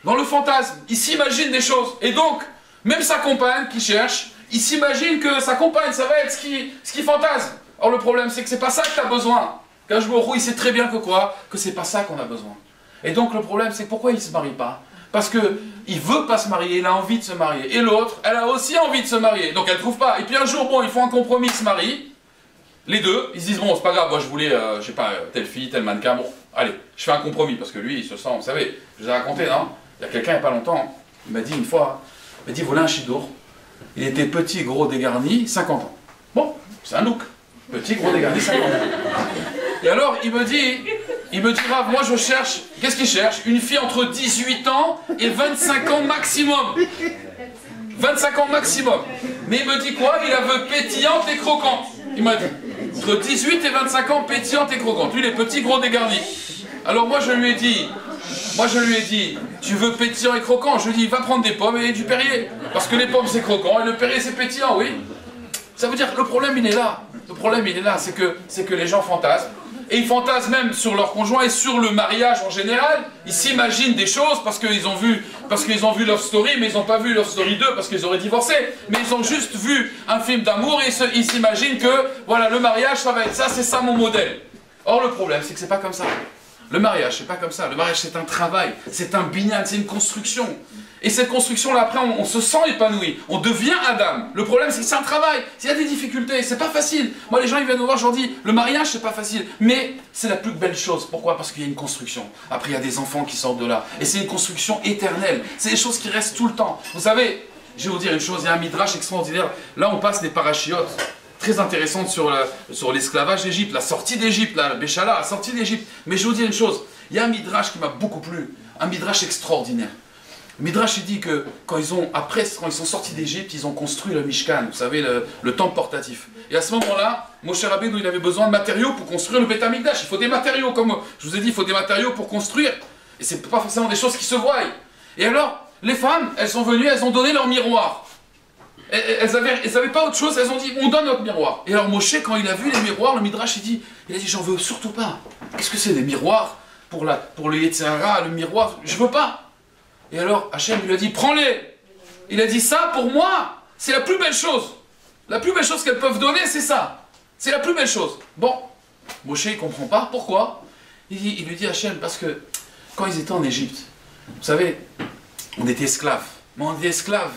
Dans le fantasme, il s'imagine des choses. Et donc, même sa compagne qui cherche, il s'imagine que sa compagne, ça va être ce qui fantasme. Or le problème, c'est que c'est pas ça que tu as besoin. Kajbourou, il sait très bien que quoi? Que c'est pas ça qu'on a besoin. Et donc le problème, c'est pourquoi il ne se marie pas? Parce qu'il veut pas se marier, il a envie de se marier. Et l'autre, elle a aussi envie de se marier. Donc elle ne trouve pas. Et puis un jour, bon, ils font un compromis, ils se marient. Les deux, ils se disent, bon, c'est pas grave, moi je voulais, je sais pas, telle fille, tel mannequin, bon, allez, je fais un compromis. Parce que lui, il se sent, vous savez, je vous ai raconté, non? Il y a quelqu'un il n'y a pas longtemps, il m'a dit une fois, il m'a dit, voilà un chidour. Il était petit, gros, dégarni, 50 ans. Bon, c'est un look. Petit, gros, dégarni, 50 ans. Et alors, il me dit, Rav, moi je cherche, qu'est-ce qu'il cherche? Une fille entre 18 ans et 25 ans maximum. 25 ans maximum. Mais il me dit quoi? Il la veut pétillante et croquante. Il m'a dit, entre 18 et 25 ans, pétillante et croquante. Lui, il est petit, gros, dégarni. Alors moi je lui ai dit, tu veux pétillant et croquant? Je lui ai dit, va prendre des pommes et du Perrier. Parce que les pommes c'est croquant et le Perrier c'est pétillant, oui. Ça veut dire que le problème il est là. Le problème il est là, c'est que les gens fantasment. Et ils fantasment même sur leur conjoint et sur le mariage en général. Ils s'imaginent des choses parce qu'ils ont vu Love Story, mais ils n'ont pas vu Love Story 2 parce qu'ils auraient divorcé. Mais ils ont juste vu un film d'amour et ils s'imaginent que voilà, le mariage ça va être ça, c'est ça mon modèle. Or le problème c'est que c'est pas comme ça. Le mariage, c'est pas comme ça. Le mariage, c'est un travail, c'est un binyan, c'est une construction. Et cette construction-là, après, on se sent épanoui. On devient Adam. Le problème, c'est que c'est un travail. Il y a des difficultés, c'est pas facile. Moi, les gens, ils viennent me voir, je leur dis, le mariage, c'est pas facile. Mais c'est la plus belle chose. Pourquoi? Parce qu'il y a une construction. Après, il y a des enfants qui sortent de là. Et c'est une construction éternelle. C'est des choses qui restent tout le temps. Vous savez, je vais vous dire une chose, il y a un midrash extraordinaire. Là, on passe des parachiotes très intéressantes sur l'esclavage d'Égypte, la sortie d'Égypte, la Béchala, la sortie d'Égypte. Mais je vais vous dire une chose, il y a un midrash qui m'a beaucoup plu, un midrash extraordinaire. Le midrash il dit que quand ils sont sortis d'Égypte, ils ont construit le Mishkan, vous savez, le temple portatif. Et à ce moment-là, Moshe Rabbeinu, il avait besoin de matériaux pour construire le Beth Amikdash. Il faut des matériaux, comme je vous ai dit, il faut des matériaux pour construire. Et ce n'est pas forcément des choses qui se voient. Et alors, les femmes, elles sont venues, elles ont donné leur miroir. Elles n'avaient pas autre chose, elles ont dit, on donne notre miroir. Et alors Moshe, quand il a vu les miroirs, le midrash, il a dit, j'en veux surtout pas. Qu'est-ce que c'est des miroirs pour le Yetzirah, le miroir, je veux pas. Et alors Hachem lui a dit, prends-les. Il a dit, ça pour moi, c'est la plus belle chose. La plus belle chose qu'elles peuvent donner, c'est ça. C'est la plus belle chose. Bon, Moshe, il comprend pas, pourquoi? Il lui dit, Hachem, parce que quand ils étaient en Égypte, vous savez, on était esclaves. Mais on était esclaves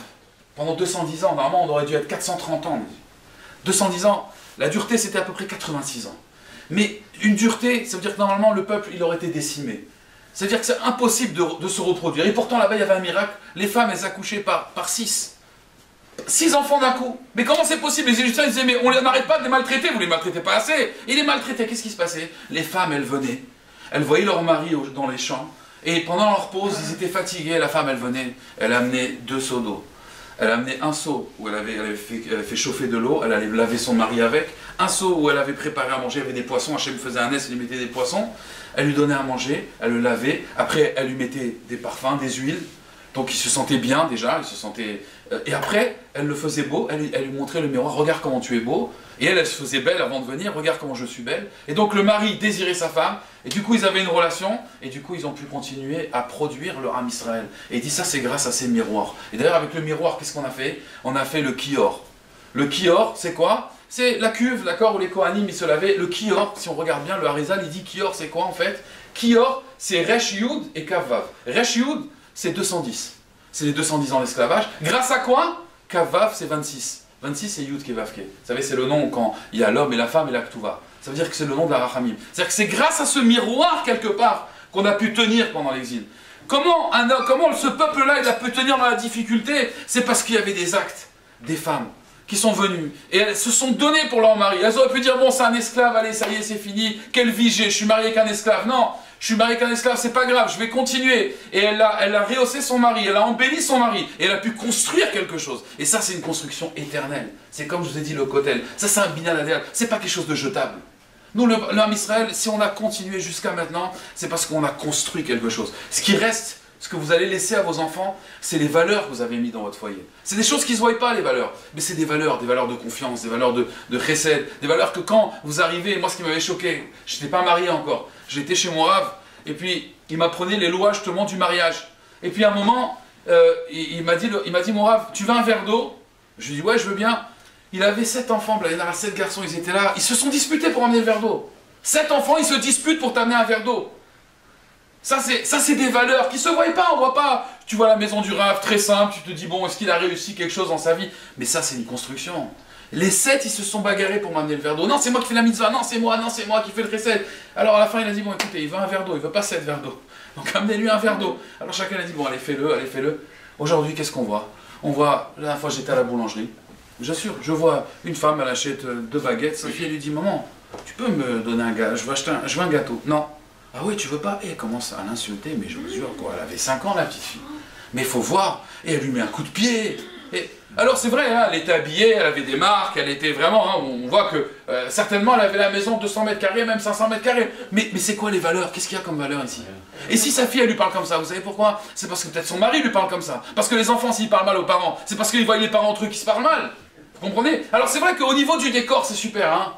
pendant 210 ans. Normalement, on aurait dû être 430 ans. 210 ans, la dureté, c'était à peu près 86 ans. Mais une dureté, ça veut dire que normalement, le peuple, il aurait été décimé. Ça veut dire que c'est impossible de se reproduire. Et pourtant, là-bas, il y avait un miracle. Les femmes, elles accouchaient par 6. 6 enfants d'un coup. Mais comment c'est possible? Les Égyptiens, ils disaient, mais on n'arrête pas de les maltraiter, vous les maltraitez pas assez. Et les maltraitaient, qu'est-ce qui se passait? Les femmes, elles venaient. Elles voyaient leur mari dans les champs. Et pendant leur pause, ils étaient fatigués. La femme, elle venait. Elle amenait 2 seaux d'eau. Elle amenait un seau où elle avait fait chauffer de l'eau, elle allait laver son mari avec, un seau où elle avait préparé à manger, il y avait des poissons, Hachem faisait un ess, elle lui mettait des poissons, elle lui donnait à manger, elle le lavait, après elle lui mettait des parfums, des huiles, donc il se sentait bien déjà, et après elle le faisait beau, elle lui montrait le miroir, regarde comment tu es beau, et elle se faisait belle avant de venir, regarde comment je suis belle, et donc le mari désirait sa femme, et du coup ils avaient une relation, et du coup ils ont pu continuer à produire le Ham Israël. Et il dit ça c'est grâce à ces miroirs. Et d'ailleurs avec le miroir qu'est-ce qu'on a fait? On a fait le Kior. Le kior, c'est quoi? C'est la cuve, d'accord, où les Kohanim ils se lavaient. Le kior, si on regarde bien, le Harizal il dit kior, c'est quoi en fait? Kior, c'est Resh Yud et Kavav. Resh Yud, c'est 210. C'est les 210 ans d'esclavage. Grâce à quoi? Kavav, c'est 26. 26, c'est Yud Kevavke. Vous savez, c'est le nom quand il y a l'homme et la femme et la Ktuva. Ça veut dire que c'est le nom de la Rachamim. C'est-à-dire que c'est grâce à ce miroir, quelque part, qu'on a pu tenir pendant l'exil. Comment ce peuple-là, il a pu tenir dans la difficulté? C'est parce qu'il y avait des actes, des femmes, qui sont venues. Et elles se sont données pour leur mari. Elles auraient pu dire, bon, c'est un esclave, allez, ça y est, c'est fini. Quelle vie j'ai? Je suis marié avec un esclave. Non, je suis marié avec un esclave, c'est pas grave, je vais continuer. Et elle a rehaussé son mari, elle a embelli son mari. Et elle a pu construire quelque chose. Et ça, c'est une construction éternelle. C'est comme je vous ai dit, le kotel. Ça, c'est un binyan adel. C'est pas quelque chose de jetable. Nous, l'homme Israël, si on a continué jusqu'à maintenant, c'est parce qu'on a construit quelque chose. Ce qui reste, ce que vous allez laisser à vos enfants, c'est les valeurs que vous avez mises dans votre foyer. C'est des choses qui ne se voient pas, les valeurs. Mais c'est des valeurs de confiance, des valeurs de chesed, des valeurs que quand vous arrivez, moi ce qui m'avait choqué, je n'étais pas marié encore, j'étais chez mon Rav, et puis il m'apprenait les lois justement du mariage. Et puis à un moment, il m'a dit mon Rav, tu veux un verre d'eau? Je lui ai dit ouais, je veux bien. Il avait 7 enfants, il y en a 7 garçons, ils étaient là, ils se sont disputés pour amener le verre d'eau. 7 enfants, ils se disputent pour t'amener un verre d'eau. Ça, c'est des valeurs qui ne se voient pas, on voit pas. Tu vois la maison du Rav, très simple, tu te dis, bon, est-ce qu'il a réussi quelque chose dans sa vie? Mais ça, c'est une construction. Les 7, ils se sont bagarrés pour m'amener le verre d'eau. Non, c'est moi qui fais la mitzvah, non, c'est moi qui fais le recel. Alors à la fin, il a dit, bon, écoutez, il veut un verre d'eau, il veut pas 7 verres d'eau. Donc amenez-lui un verre d'eau. Alors chacun a dit, bon, allez, fais-le. Aujourd'hui, qu'est-ce qu'on voit? On voit, la dernière fois, j'étais à la boulangerie. J'assure, je vois une femme, elle achète 2 baguettes, sa fille elle lui dit, maman, tu peux me donner un gâteau, je veux un gâteau. Non. Ah oui, tu veux pas? Et elle commence à l'insulter, mais je vous jure, quoi, elle avait 5 ans la petite fille. Mais il faut voir, et elle lui met un coup de pied. Et alors c'est vrai, hein, elle était habillée, elle avait des marques, elle était vraiment, hein, on voit que certainement elle avait la maison de 200 mètres carrés, même 500 mètres carrés. Mais c'est quoi les valeurs? Qu'est-ce qu'il y a comme valeur ici? Et si sa fille elle lui parle comme ça, vous savez pourquoi? C'est parce que peut-être son mari lui parle comme ça. Parce que les enfants s'ils parlent mal aux parents, c'est parce qu'ils voient les parents entre eux qui se parlent mal. Vous comprenez? Alors c'est vrai qu'au niveau du décor, c'est super, hein.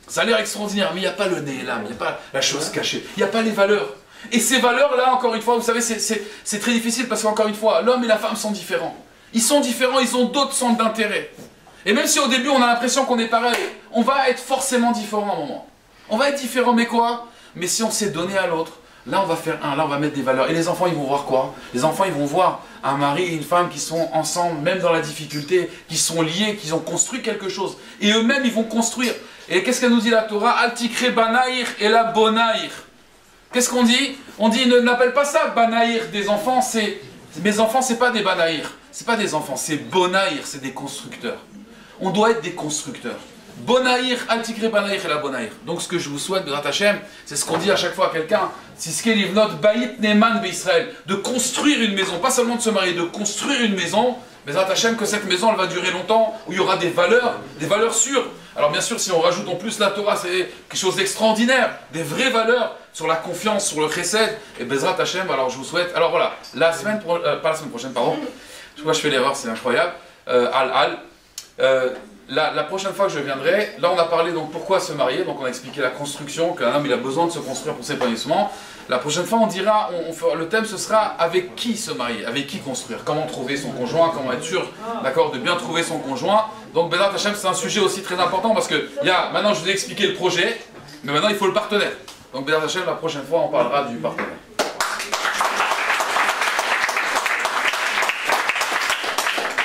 Ça a l'air extraordinaire, mais il n'y a pas le nez là, il n'y a pas la chose cachée, il n'y a pas les valeurs. Et ces valeurs-là, encore une fois, vous savez, c'est très difficile parce qu'encore une fois, l'homme et la femme sont différents. Ils sont différents, ils ont d'autres centres d'intérêt. Et même si au début on a l'impression qu'on est pareil, on va être forcément différent à un moment. On va être différent, mais quoi? Mais si on s'est donné à l'autre, là on va faire un, là on va mettre des valeurs. Et les enfants ils vont voir quoi? Les enfants ils vont voir un mari et une femme qui sont ensemble, même dans la difficulté, qui sont liés, qui ont construit quelque chose. Et eux-mêmes ils vont construire. Et qu'est-ce qu'elle nous dit la Torah? Altikre banaïr et la bonaïr. Qu'est-ce qu'on dit? On dit, n'appelle pas ça banaïr des enfants, c'est... Mes enfants, c'est pas des banaïr, c'est pas des enfants, c'est bonaïr, c'est des constructeurs. On doit être des constructeurs. Bonaïr, altikre banaïr et la bonaïr. Donc ce que je vous souhaite, Bezrat Hashem, c'est ce qu'on dit à chaque fois à quelqu'un, c'est ce qu'est l'ivnot baït neman be'Israël, de construire une maison, pas seulement de se marier, de construire une maison, Bezrat Hashem, que cette maison, elle va durer longtemps, où il y aura des valeurs sûres. Alors bien sûr, si on rajoute en plus la Torah, c'est quelque chose d'extraordinaire, des vraies valeurs sur la confiance, sur le chesed, et Bezrat Hashem, alors je vous souhaite, alors voilà, pas la semaine prochaine, pardon, je vois je fais l'erreur, c'est incroyable, la prochaine fois que je viendrai, là on a parlé donc pourquoi se marier, donc on a expliqué la construction, qu'un homme il a besoin de se construire pour s'épanouissement. La prochaine fois on dira, le thème ce sera avec qui se marier, avec qui construire, comment trouver son conjoint, comment être sûr, d'accord, de bien trouver son conjoint. Donc Bezrat Hashem c'est un sujet aussi très important parce que maintenant je vous ai expliqué le projet, mais maintenant il faut le partenaire. Donc Bezrat Hashem la prochaine fois on parlera du partenaire.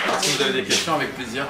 Alors, si vous avez des questions avec plaisir.